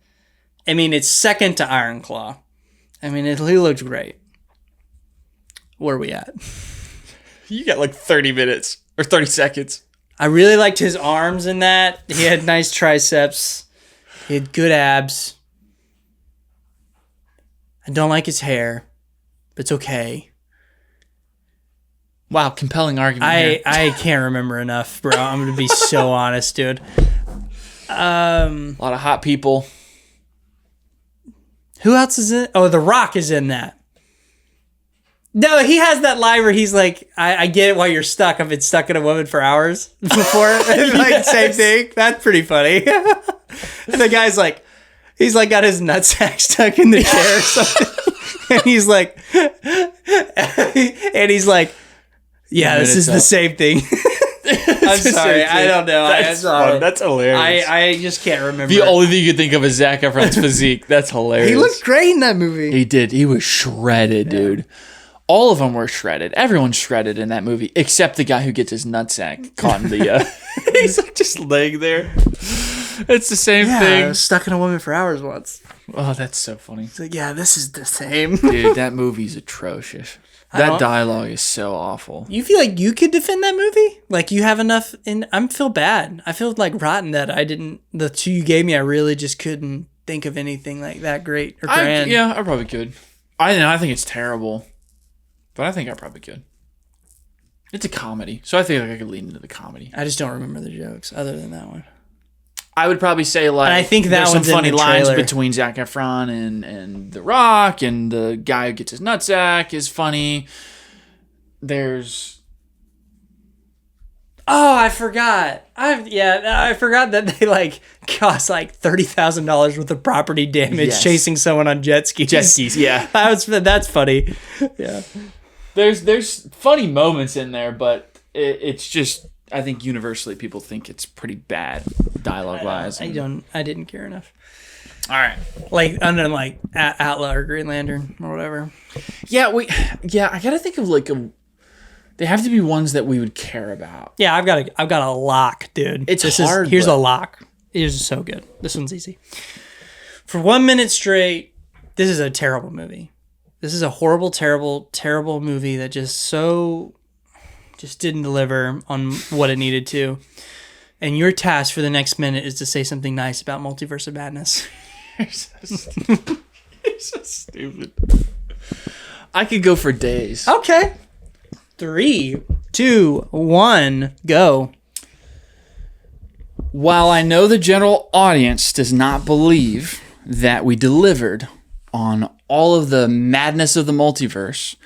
I mean, it's second to Iron Claw. I mean, he looked great. Where are we at? You got like 30 minutes or 30 seconds. I really liked his arms in that. He had nice triceps. He had good abs. I don't like his hair, but it's okay. Wow, compelling argument here. I can't remember enough, bro. I'm going to be so honest, dude. A lot of hot people. Who else is in? Oh, The Rock is in that. No, he has that line where he's like, I get it while you're stuck. I've been stuck in a woman for hours before. Like, same thing. That's pretty funny. And the guy's like, he's like got his nutsack stuck in the chair or something. And he's like, yeah, this is the same thing. I'm sorry. I don't know. That's fun. That's hilarious. I just can't remember. The only thing you could think of is Zac Efron's physique. That's hilarious. He looked great in that movie. He did. He was shredded, dude. All of them were shredded. Everyone's shredded in that movie, except the guy who gets his nutsack caught in the... He's like just laying there. It's the same I thing. was stuck in a woman for hours once. Oh, that's so funny. It's like, yeah, this is the same. Dude, that movie's atrocious. That dialogue is so awful. You feel like you could defend that movie? Like you have enough I feel bad. I feel like rotten that the two you gave me, I really just couldn't think of anything like that great or grand. I probably could. I think it's terrible. But I think I probably could. It's a comedy. So I think I could lean into the comedy. I just don't remember the jokes other than that one. I would probably say like, and I think that there's some one's funny in the lines trailer. between Zac Efron and The Rock, and the guy who gets his nutsack is funny. There's I forgot. I forgot that they like cost like $30,000 worth of property damage chasing someone on jet skis. Jet skis, yeah. That's funny. Yeah. There's funny moments in there, but it's just, I think universally people think it's pretty bad dialogue wise. I didn't care enough. All right. Like under like Outlaw or Green Lantern or whatever. Yeah, I gotta think of like they have to be ones that we would care about. Yeah, I've got a lock, dude. Here's a lock. It is so good. This one's easy. For 1 minute straight, this is a terrible movie. This is a horrible, terrible, terrible movie that just didn't deliver on what it needed to. And your task for the next minute is to say something nice about Multiverse of Madness. You're so stupid. I could go for days. Okay. 3, 2, 1, go. While I know the general audience does not believe that we delivered on all of the madness of the multiverse,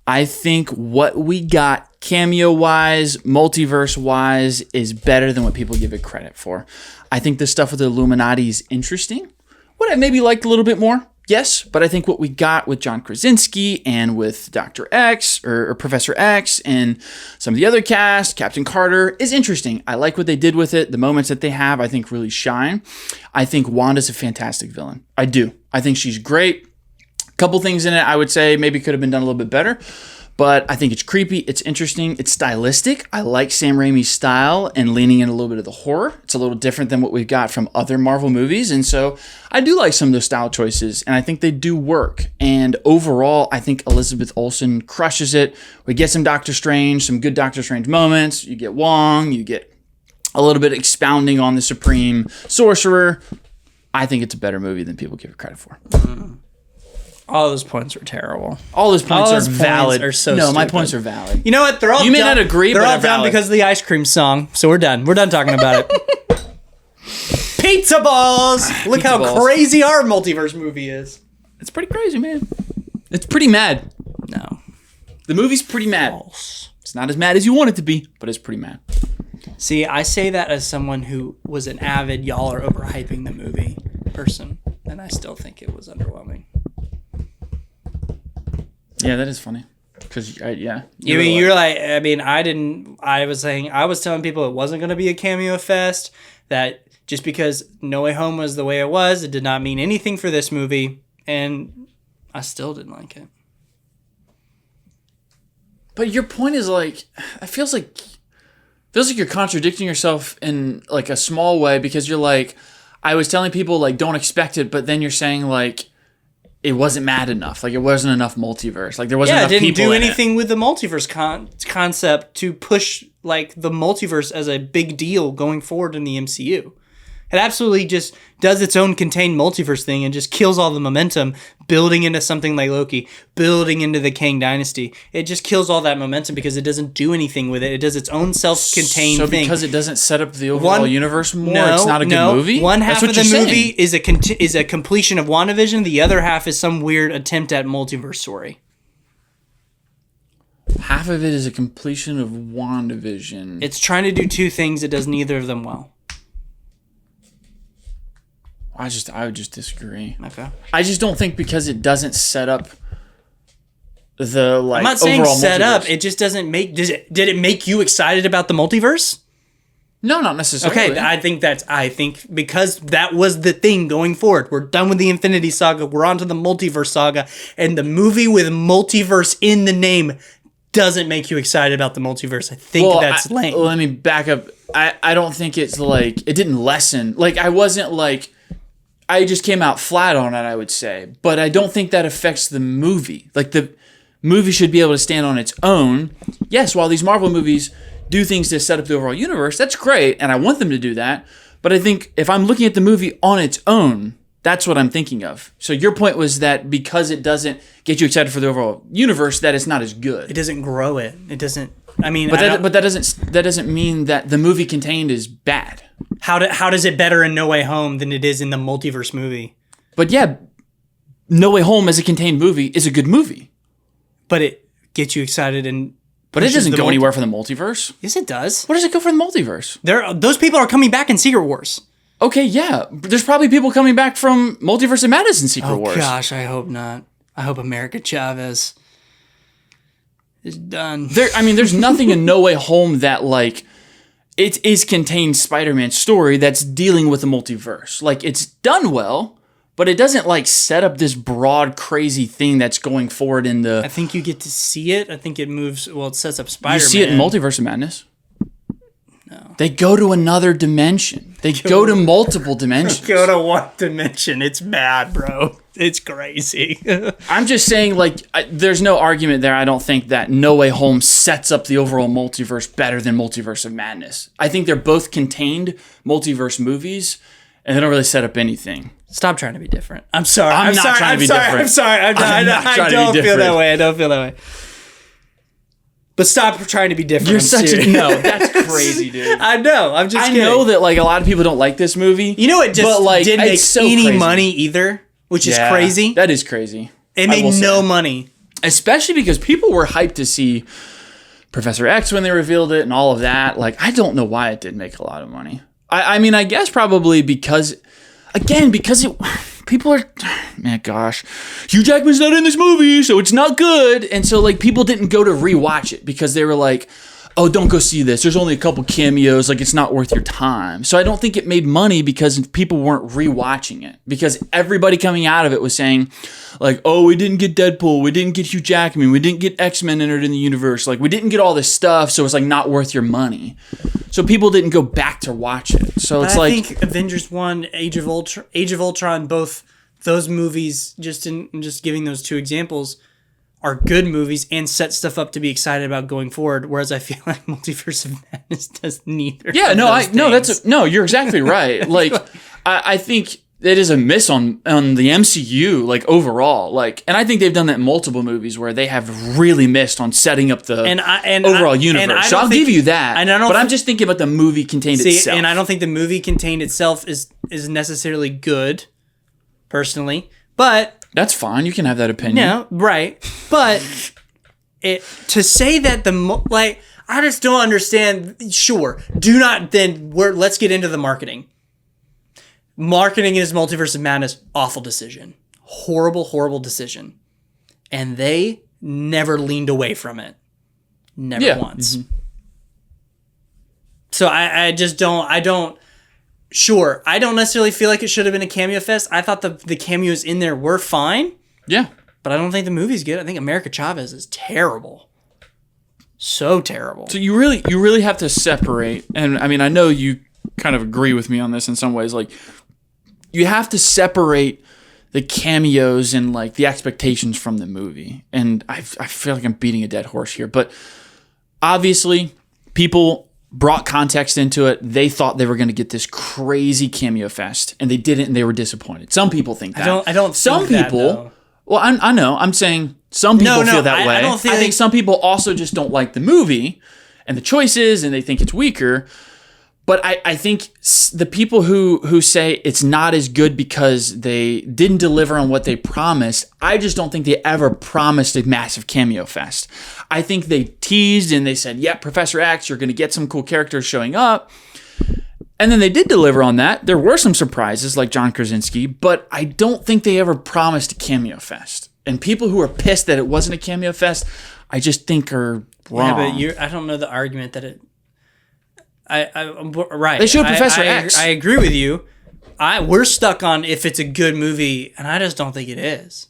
I think what we got cameo-wise, multiverse-wise, is better than what people give it credit for. I think the stuff with the Illuminati is interesting. Would I maybe liked a little bit more? Yes, but I think what we got with John Krasinski and with Dr. X or Professor X and some of the other cast, Captain Carter, is interesting. I like what they did with it. The moments that they have, I think, really shine. I think Wanda's a fantastic villain. I do. I think she's great. A couple things in it I would say maybe could have been done a little bit better. But I think it's creepy, it's interesting, it's stylistic. I like Sam Raimi's style and leaning in a little bit of the horror. It's a little different than what we've got from other Marvel movies. And so I do like some of those style choices, and I think they do work. And overall, I think Elizabeth Olsen crushes it. We get some Doctor Strange, some good Doctor Strange moments. You get Wong, you get a little bit expounding on the Supreme Sorcerer. I think it's a better movie than people give it credit for. All those points are terrible. All those points are valid. Are so no, stupid. my points are valid. You know what? They're all you may not agree, they're but all they're done valid. because of the ice cream song. So we're done. We're done talking about it. Pizza balls. Look how crazy our multiverse movie is. It's pretty crazy, man. It's pretty mad. No, the movie's pretty mad. False. It's not as mad as you want it to be, but it's pretty mad. See, I say that as someone who was an avid y'all are overhyping the movie person, and I still think it was underwhelming. Yeah, that is funny. Because, yeah. I was telling people it wasn't going to be a cameo fest, that just because No Way Home was the way it was, it did not mean anything for this movie, and I still didn't like it. But your point is like, it feels like you're contradicting yourself in like a small way, because you're like, I was telling people like, don't expect it, but then you're saying like, it wasn't mad enough. Like, it wasn't enough multiverse. Like, there wasn't enough people in it. Yeah, it didn't do anything with the multiverse concept to push, like, the multiverse as a big deal going forward in the MCU. It absolutely just does its own contained multiverse thing and just kills all the momentum, building into something like Loki, building into the Kang Dynasty. It just kills all that momentum because it doesn't do anything with it. It does its own self-contained thing. So because it doesn't set up the overall universe more, it's not a good movie? One half of the movie is a completion of WandaVision. The other half is some weird attempt at multiverse story. Half of it is a completion of WandaVision. It's trying to do two things. It does neither of them well. I would just disagree. Okay. I just don't think because it doesn't set up the like. I'm not saying overall set multiverse. up. It just doesn't make. Did it make you excited about the multiverse? No, not necessarily. Okay, I think because that was the thing going forward. We're done with the Infinity Saga. We're on to the Multiverse Saga, and the movie with multiverse in the name doesn't make you excited about the multiverse. I think that's lame. Let me back up. I don't think it's like, it didn't lessen. Like, I wasn't like, I just came out flat on it, I would say. But I don't think that affects the movie. Like, the movie should be able to stand on its own. Yes, while these Marvel movies do things to set up the overall universe, that's great, and I want them to do that. But I think if I'm looking at the movie on its own, that's what I'm thinking of. So your point was that because it doesn't get you excited for the overall universe, that it's not as good. It doesn't grow it. It doesn't. I mean, but that doesn't mean that the movie contained is bad. How does it better in No Way Home than it is in the multiverse movie? But yeah, No Way Home as a contained movie is a good movie. But it gets you excited and. But it doesn't go anywhere for the multiverse. Yes, it does. Where does it go for the multiverse? Those people are coming back in Secret Wars. Okay, yeah. There's probably people coming back from Multiverse of Madness in Secret Wars. Oh, gosh, I hope not. I hope America Chavez is done. There's nothing in No Way Home that, like, it is contained Spider-Man story that's dealing with the multiverse. Like, it's done well, but it doesn't, like, set up this broad, crazy thing that's going forward in the... I think you get to see it. I think it moves... Well, it sets up Spider-Man. You see it in Multiverse of Madness? No. They go to another dimension. They go to multiple dimensions. Go to one dimension. It's bad, bro. It's crazy. I'm just saying, like, there's no argument there. I don't think that No Way Home sets up the overall multiverse better than Multiverse of Madness. I think they're both contained multiverse movies, and they don't really set up anything. Stop trying to be different. I'm sorry. I'm not trying to be different. I'm sorry. I don't feel that way. I don't feel that way. But stop trying to be different. You're such a... No, that's crazy, dude. I know. I'm just kidding. I know that, like, a lot of people don't like this movie. You know, it just but, like, didn't make any money either, which is crazy. That is crazy. It made no money. Especially because people were hyped to see Professor X when they revealed it and all of that. Like, I don't know why it didn't make a lot of money. I mean, I guess probably because... Again, because people are, man, gosh, Hugh Jackman's not in this movie, so it's not good. And so, like, people didn't go to rewatch it because they were like, oh, don't go see this. There's only a couple cameos. Like, it's not worth your time. So I don't think it made money because people weren't rewatching it. Because everybody coming out of it was saying, like, oh, we didn't get Deadpool. We didn't get Hugh Jackman. We didn't get X-Men entered in the universe. Like, we didn't get all this stuff, so it's, like, not worth your money. So people didn't go back to watch it. So it's like... I think Avengers 1, Age of Ultron, both those movies, just giving those two examples, are good movies and set stuff up to be excited about going forward. Whereas I feel like Multiverse of Madness does neither. Yeah, you're exactly right. Like, I think it is a miss on the MCU, like, overall. Like, and I think they've done that in multiple movies where they have really missed on setting up the overall universe. So I'll give you that. But I'm just thinking about the movie contained itself. And I don't think the movie contained itself is necessarily good, personally. But that's fine. You can have that opinion. Yeah, right. But to say that I just don't understand. Sure, do not. Then let's get into the marketing. Marketing is Multiverse of Madness. Awful decision. Horrible, horrible decision. And they never leaned away from it. Never once. Mm-hmm. So I just don't. Sure, I don't necessarily feel like it should have been a cameo fest. I thought the cameos in there were fine. Yeah. But I don't think the movie's good. I think America Chavez is terrible. So terrible. So you really have to separate, and I mean, I know you kind of agree with me on this in some ways, like, you have to separate the cameos and, like, the expectations from the movie. And I feel like I'm beating a dead horse here, but obviously people brought context into it. They thought they were going to get this crazy cameo fest, and they didn't, and they were disappointed. Some people think that. I don't. Some think people. That, though. Well, I know. I'm saying some people feel that way. I think some people also just don't like the movie and the choices, and they think it's weaker. But I think the people who say it's not as good because they didn't deliver on what they promised, I just don't think they ever promised a massive cameo fest. I think they teased and they said, yeah, Professor X, you're going to get some cool characters showing up. And then they did deliver on that. There were some surprises like John Krasinski, but I don't think they ever promised a cameo fest. And people who are pissed that it wasn't a cameo fest, I just think are wrong. Yeah, but I don't know the argument that it... right. They showed Professor X. I agree with you. We're stuck on if it's a good movie, and I just don't think it is.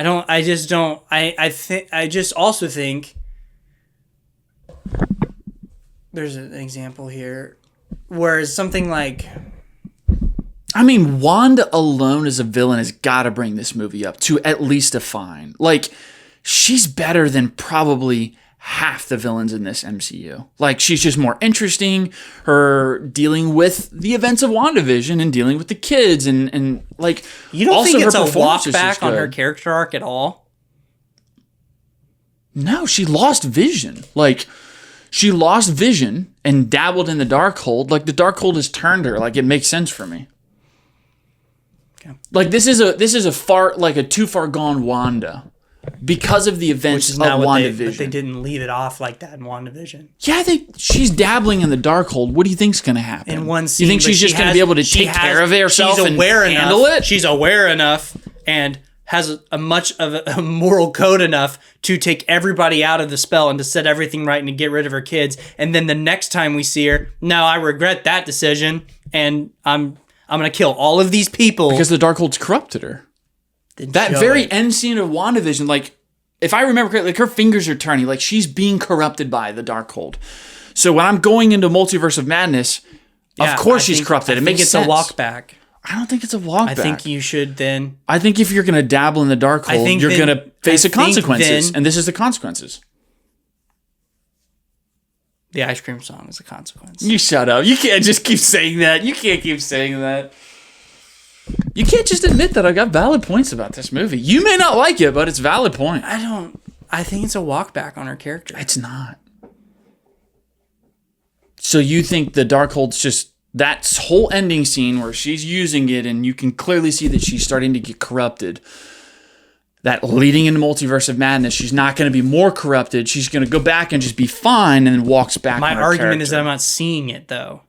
I just don't. I just also think there's an example here where something like. I mean, Wanda alone as a villain has got to bring this movie up to at least a fine. Like, she's better than probably half the villains in this MCU. Like, she's just more interesting. Her dealing with the events of WandaVision and dealing with the kids and like, you don't also think it's her a walk performance is back just on good. her character arc at all? No, she lost Vision. Like, she lost Vision and dabbled in the Darkhold. Like, the Darkhold has turned her. Like, it makes sense for me. Okay. Like, this is a too far gone Wanda because of the events of WandaVision. But they didn't leave it off like that in WandaVision. Yeah, she's dabbling in the Darkhold. What do you think's going to happen? In one scene, you think she's just going to be able to take care of herself and handle it? She's aware enough and has a much of a moral code enough to take everybody out of the spell and to set everything right and to get rid of her kids. And then the next time we see her, no, I regret that decision, and I'm going to kill all of these people. Because the Darkhold's corrupted her. That very end scene of WandaVision, like, if I remember correctly, like, her fingers are turning. Like, she's being corrupted by the Darkhold. So when I'm going into Multiverse of Madness, of course she's corrupted. It makes sense. It's a walk back. I don't think it's a walk back. I think you should then. I think if you're going to dabble in the Darkhold, you're going to face the consequences. And this is the consequences. The ice cream song is a consequence. You shut up. You can't just keep saying that. You can't keep saying that. You can't just admit that I got valid points about this movie. You may not like it, but it's valid point. I think it's a walk back on her character. It's not. So you think the Darkhold's just that whole ending scene where she's using it and you can clearly see that she's starting to get corrupted. That leading into Multiverse of Madness, she's not going to be more corrupted. She's going to go back and just be fine and then walks back. My argument is that I'm not seeing it, though.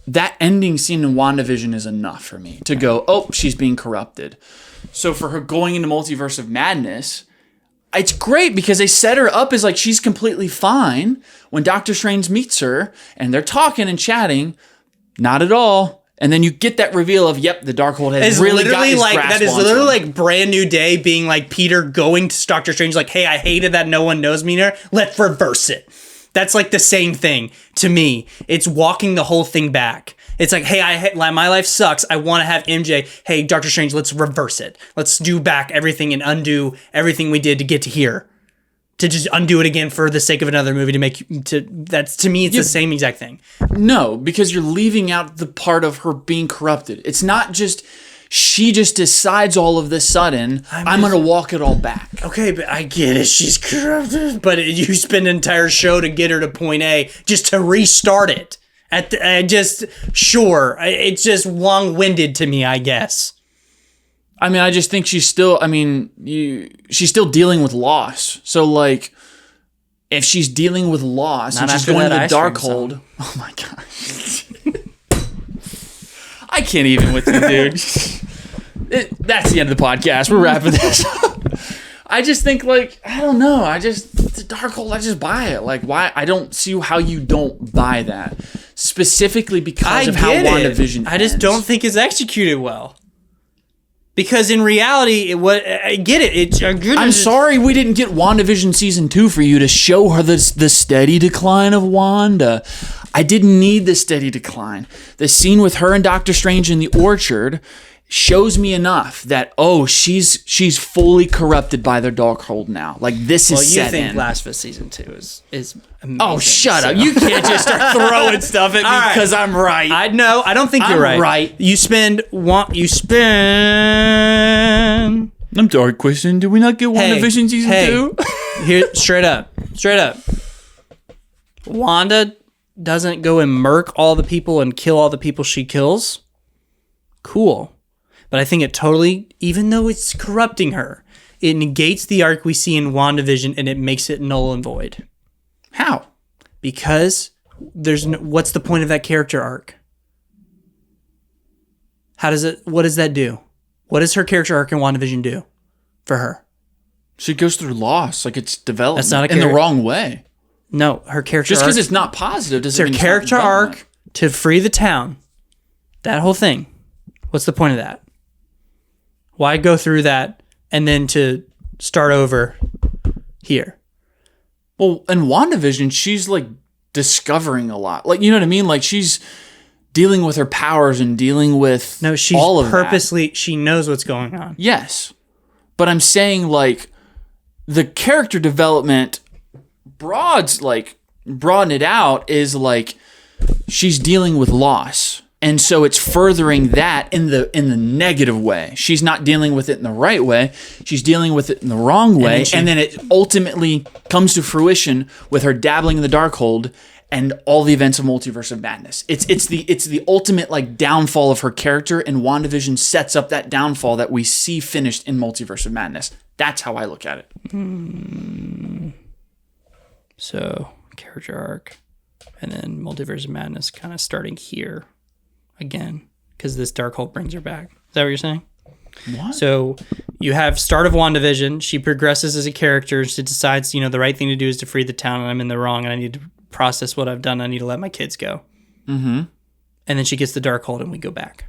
That ending scene in WandaVision is enough for me to go, oh, she's being corrupted. So for her going into Multiverse of Madness, it's great because they set her up as like she's completely fine. When Doctor Strange meets her and they're talking and chatting, not at all. And then you get that reveal of, yep, the Darkhold has really got his grasp that is literally like Brand New Day being like Peter going to Doctor Strange like, hey, I hated that no one knows me here. Let's reverse it. That's like the same thing to me. It's walking the whole thing back. It's like, hey, my life sucks. I want to have MJ. Hey, Doctor Strange, let's reverse it. Let's do back everything and undo everything we did to get to here. To just undo it again for the sake of another movie to me, it's the same exact thing. No, because you're leaving out the part of her being corrupted. It's not just she just decides all of this sudden, I'm going to walk it all back. Okay, but I get it. She's corrupted. But you spend an entire show to get her to point A just to restart it. It's just long-winded to me, I guess. I mean, I just think she's still dealing with loss. So, like, if she's dealing with loss and she's going to the Darkhold. Oh, my gosh. I can't even with you, dude. That's the end of the podcast. We're wrapping this up. I just think, like, I don't know. The Darkhold, I just buy it. Like, why? I don't see how you don't buy that. Specifically because of how WandaVision ends. I just don't think it's executed well. Because in reality, I get it. I'm sorry we didn't get WandaVision Season 2 for you to show her the steady decline of Wanda. I didn't need the steady decline. The scene with her and Doctor Strange in the orchard shows me enough that, oh, she's fully corrupted by their Darkhold now. Like, this is set in. You think Last of Us Season 2 is amazing. Oh, shut up. You can't just start throwing stuff at me because I'm right. I don't think you're right. I'm right. I'm sorry, question. Did we not get WandaVision Season 2? Here, straight up. Wanda doesn't go and murk all the people and kill all the people she kills. Cool. But I think it totally, even though it's corrupting her, it negates the arc we see in WandaVision and it makes it null and void. How? Because what's the point of that character arc? What does that do? What does her character arc in WandaVision do for her? She goes through loss, like it's developed That's not in the wrong way. No, her character just arc. because it's not positive doesn't mean it's her character arc to free the town. That whole thing. What's the point of that? Why go through that and then to start over here. Well, in WandaVision, she's like discovering a lot. Like, you know what I mean? Like, she's dealing with her powers and dealing with all of purposely, that. She knows what's going on. Yes. But I'm saying, like, the character development broaden it out is like she's dealing with loss. And so it's furthering that in the negative way. She's not dealing with it in the right way. She's dealing with it in the wrong way. And then it ultimately comes to fruition with her dabbling in the Darkhold and all the events of Multiverse of Madness. It's the ultimate like downfall of her character, and WandaVision sets up that downfall that we see finished in Multiverse of Madness. That's how I look at it. So, character arc, and then Multiverse of Madness kind of starting here. Again, because this Darkhold brings her back. Is that what you're saying? What? So you have start of WandaVision. She progresses as a character. She decides, the right thing to do is to free the town, and I'm in the wrong, and I need to process what I've done. I need to let my kids go. Mm-hmm. And then she gets the Darkhold, and we go back.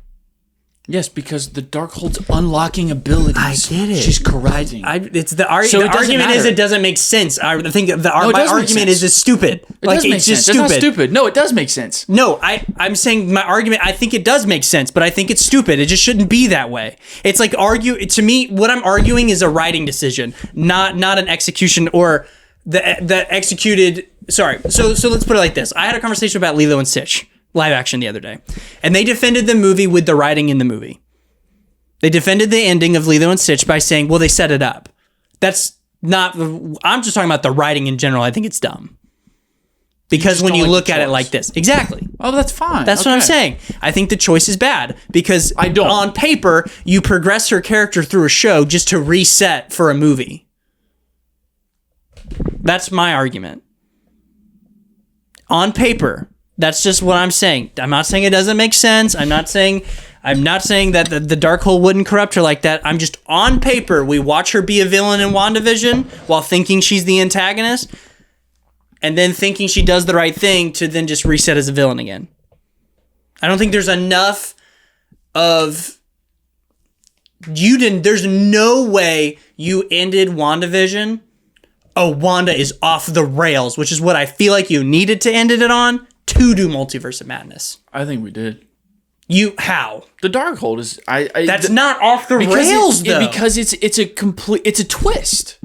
Yes, because the Darkhold's unlocking abilities. I get it. She's correcting. The argument is it doesn't make sense. I think my argument is it's stupid. It does make sense. It's not stupid. No, it does make sense. No, I'm saying my argument, I think it does make sense, but I think it's stupid. It just shouldn't be that way. It's like to me, what I'm arguing is a writing decision, not an execution or the executed. Sorry. So let's put it like this. I had a conversation about Lilo and Stitch live action the other day, and they defended the movie with the writing in the movie. They defended the ending of Lilo and Stitch by saying, well, they set it up. That's not, I'm just talking about the writing in general. I think it's dumb. Because when you look at it like this. Exactly. Oh, that's fine. That's what I'm saying. I think the choice is bad because on paper, you progress her character through a show just to reset for a movie. That's my argument. On paper, that's just what I'm saying. I'm not saying it doesn't make sense. I'm not saying that the Darkhold wouldn't corrupt her like that. I'm just on paper. We watch her be a villain in WandaVision while thinking she's the antagonist, and then thinking she does the right thing to then just reset as a villain again. I don't think there's enough of there's no way you ended WandaVision. Oh, Wanda is off the rails, which is what I feel like you needed to end it on to do Multiverse of Madness. I think we did. How? The Darkhold is that's not off the rails though. Because it's a twist.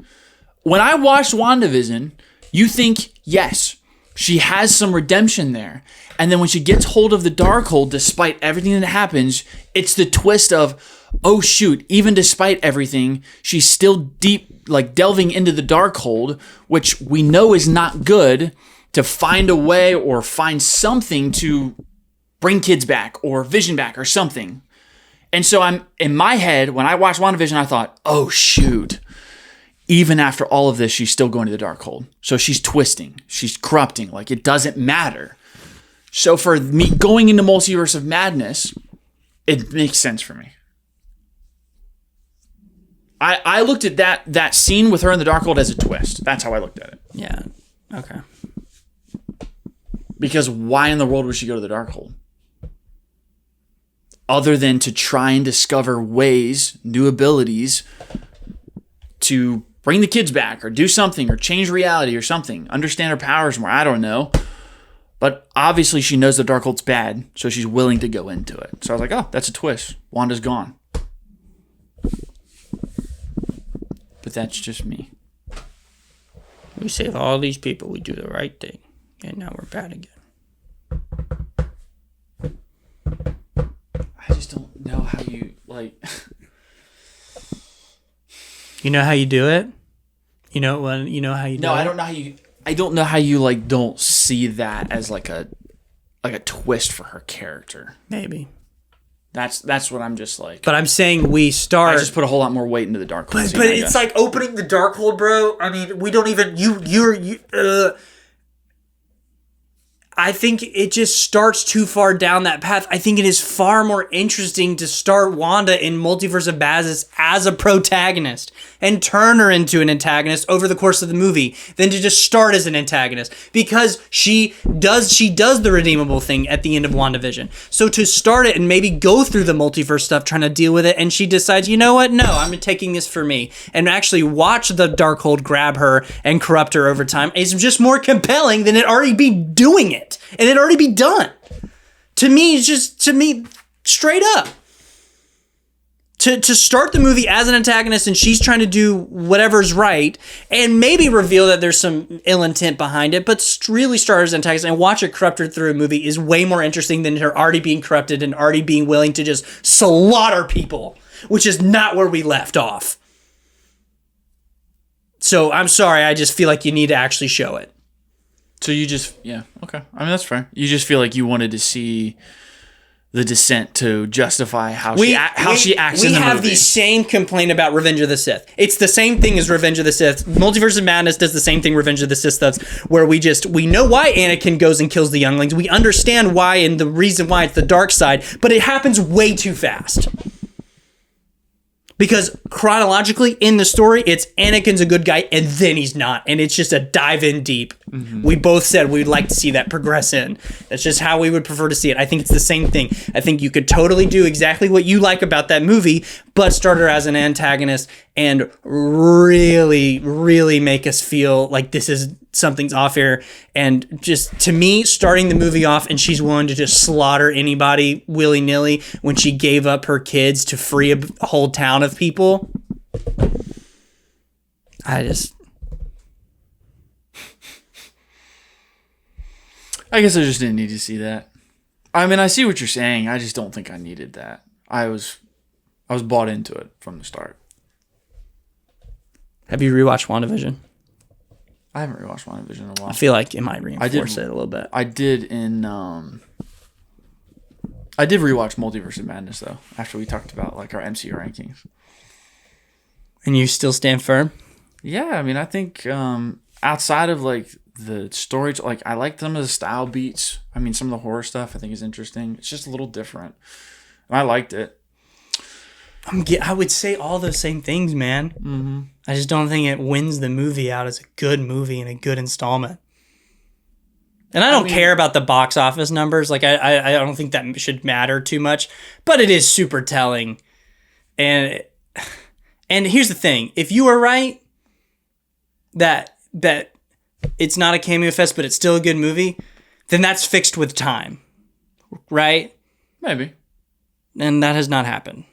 When I watched WandaVision, you think, yes, she has some redemption there. And then when she gets hold of the Darkhold, despite everything that happens, it's the twist of, oh shoot, even despite everything, she's still delving into the Darkhold, which we know is not good, to find a way or find something to bring kids back or Vision back or something. And so I'm in my head, when I watched WandaVision, I thought, oh shoot, even after all of this, she's still going to the Darkhold. So she's twisting, she's corrupting, like it doesn't matter. So for me going into Multiverse of Madness, it makes sense for me. I looked at that scene with her in the Darkhold as a twist. That's how I looked at it. Yeah. Okay. Because why in the world would she go to the Darkhold? Other than to try and discover ways, new abilities to bring the kids back or do something or change reality or something. Understand her powers more. I don't know. But obviously she knows the Darkhold's bad, so she's willing to go into it. So I was like, oh, that's a twist. Wanda's gone. But that's just me. We save all these people. We do the right thing. And now we're bad again. I just don't know how you, You know how you do it? You know how you do it? No, I don't know how you... I don't know how you, don't see that as, a twist for her character. Maybe. That's what I'm just like. But I'm saying we start... I just put a whole lot more weight into the Darkhold. But it's like opening the Darkhold, bro. I mean, we don't even... I think it just starts too far down that path. I think it is far more interesting to start Wanda in Multiverse of Madness as a protagonist and turn her into an antagonist over the course of the movie than to just start as an antagonist, because she does the redeemable thing at the end of WandaVision. So to start it and maybe go through the multiverse stuff trying to deal with it, and she decides, you know what? No, I'm taking this for me, and actually watch the Darkhold grab her and corrupt her over time is just more compelling than it already be doing it. And it already be done. To me, straight up. To start the movie as an antagonist and she's trying to do whatever's right and maybe reveal that there's some ill intent behind it, but really start as an antagonist and watch her corrupt her through a movie is way more interesting than her already being corrupted and already being willing to just slaughter people, which is not where we left off. So I'm sorry, I just feel like you need to actually show it. So you just, yeah, okay. I mean, that's fair. You just feel like you wanted to see the descent to justify how she acts in the movie. We have the same complaint about Revenge of the Sith. It's the same thing as Revenge of the Sith. Multiverse of Madness does the same thing Revenge of the Sith does, where we know why Anakin goes and kills the younglings. We understand why and the reason why it's the dark side, but it happens way too fast. Because chronologically in the story, it's Anakin's a good guy and then he's not. And it's just a dive in deep. Mm-hmm. We both said we'd like to see that progress in. That's just how we would prefer to see it. I think it's the same thing. I think you could totally do exactly what you like about that movie, but start her as an antagonist and really, really make us feel like something's off here. And just, to me, starting the movie off and she's willing to just slaughter anybody willy-nilly when she gave up her kids to free a whole town of people. I guess I just didn't need to see that. I mean, I see what you're saying. I just don't think I needed that. I was bought into it from the start. Have you rewatched WandaVision? I haven't rewatched WandaVision in a while. I feel like it might reinforce it a little bit. I did rewatch Multiverse of Madness though, after we talked about like our MCU rankings. And you still stand firm? Yeah, I mean, I think outside of like the story, like I like some of the style beats. I mean, some of the horror stuff I think is interesting. It's just a little different. And I liked it. I would say all those same things, man. Mm-hmm. I just don't think it wins the movie out as a good movie and a good installment. And I don't care about the box office numbers. Like I don't think that should matter too much. But it is super telling. And here's the thing: if you are right that it's not a cameo fest, but it's still a good movie, then that's fixed with time, right? Maybe. And that has not happened.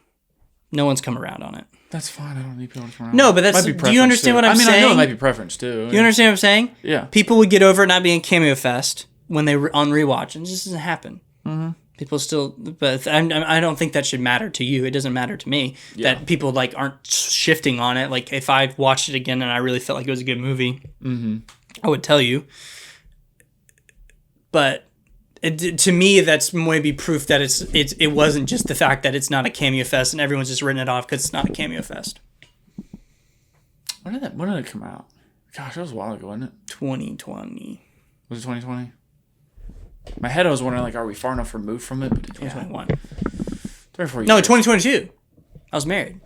No one's come around on it. That's fine. I don't need people to come around. No, but that's... Do you understand what I'm saying? I know it might be preference, too. Do you understand what I'm saying? Yeah. People would get over it not being Cameo Fest when they were on rewatch, and it just doesn't happen. Mm-hmm. People still... But I don't think that should matter to you. It doesn't matter to me that people like aren't shifting on it. Like, if I watched it again and I really felt like it was a good movie, I would tell you. But... to me, that's maybe proof that it wasn't just the fact that it's not a cameo fest and everyone's just written it off because it's not a cameo fest. When did it come out? Gosh, that was a while ago, wasn't it? 2020. Was it 2020? My head, I was wondering, like, are we far enough removed from it? But 2021. 3 or 4 years. No, 2022. I was married.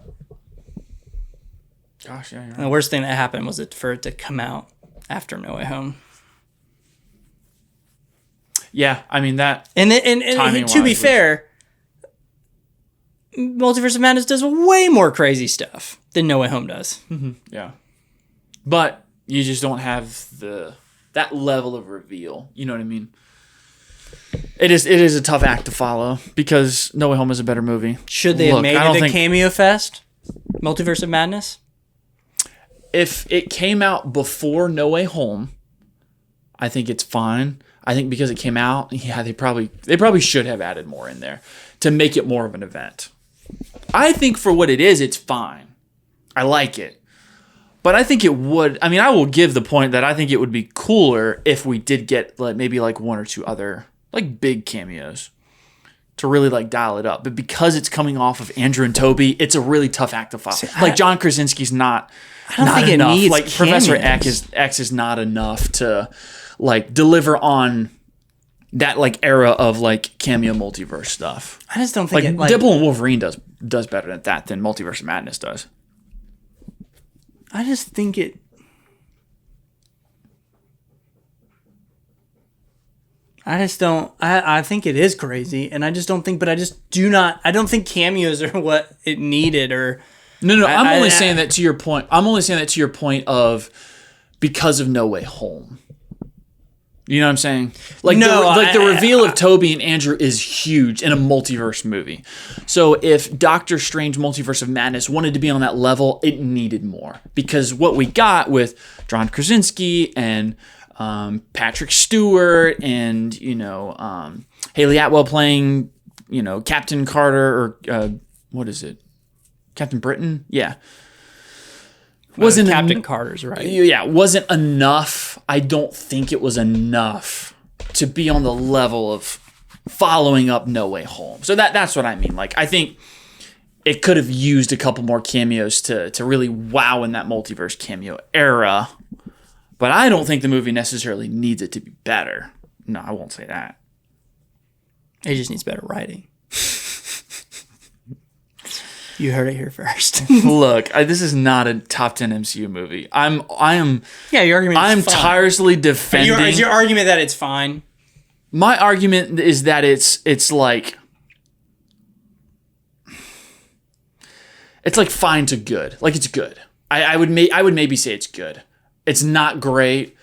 Gosh, yeah, you're right. And the worst thing that happened was for it to come out after No Way Home. Yeah, I mean that. And to be fair, Multiverse of Madness does way more crazy stuff than No Way Home does. Mm-hmm. Yeah, but you just don't have that level of reveal. You know what I mean? It is a tough act to follow because No Way Home is a better movie. Should they have made it a cameo fest? Multiverse of Madness? If it came out before No Way Home, I think it's fine. I think because it came out, yeah, they probably should have added more in there to make it more of an event. I think for what it is, it's fine. I like it. But I think it would, I mean, I will give the point that I think it would be cooler if we did get like maybe like 1 or 2 other like big cameos to really like dial it up. But because it's coming off of Andrew and Toby, it's a really tough act to follow. Like John Krasinski's not enough. It needs like cameos. Professor X is not enough to like deliver on that like era of like cameo multiverse stuff. I just don't think Like Deadpool and Wolverine does better at that than Multiverse of Madness does. I just think it. I just don't. I think it is crazy, and I just don't think. But I just do not. I don't think cameos are what it needed. Or no. I'm only saying that to your point. I'm only saying that to your point of because of No Way Home. You know what I'm saying? Like the reveal of Toby and Andrew is huge in a multiverse movie. So if Doctor Strange Multiverse of Madness wanted to be on that level, it needed more. Because what we got with John Krasinski and Patrick Stewart and, Haley Atwell playing, Captain Carter or what is it? Captain Britain? Yeah. Wasn't Captain Carter's right. Yeah, wasn't enough. I don't think it was enough to be on the level of following up No Way Home. So that's what I mean. Like, I think it could have used a couple more cameos to really wow in that multiverse cameo era. But I don't think the movie necessarily needs it to be better. No, I won't say that. It just needs better writing. You heard it here first. Look, this is not a top 10 MCU movie. Yeah, your argument. I'm tirelessly defending. Is your argument that it's fine? My argument is that it's like fine to good. Like, it's good. I would maybe say it's good. It's not great,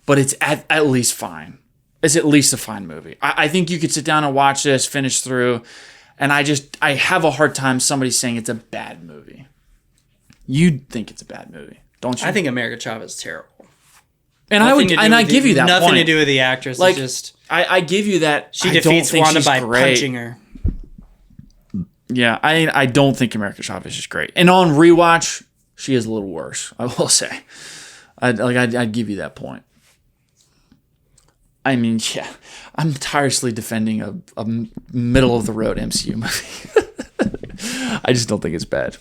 but it's at least fine. It's at least a fine movie. I think you could sit down and watch this, finish through. And I have a hard time somebody saying it's a bad movie. You think it's a bad movie, don't you? I think America Chavez is terrible. And I give you that point. Nothing to do with the actress. Like, it's just I give you that. She defeats Wanda by punching her. Yeah, I don't think America Chavez is great. And on rewatch, she is a little worse, I will say. I'd give you that point. I mean, yeah, I'm tirelessly defending a middle of the road MCU movie. I just don't think it's bad.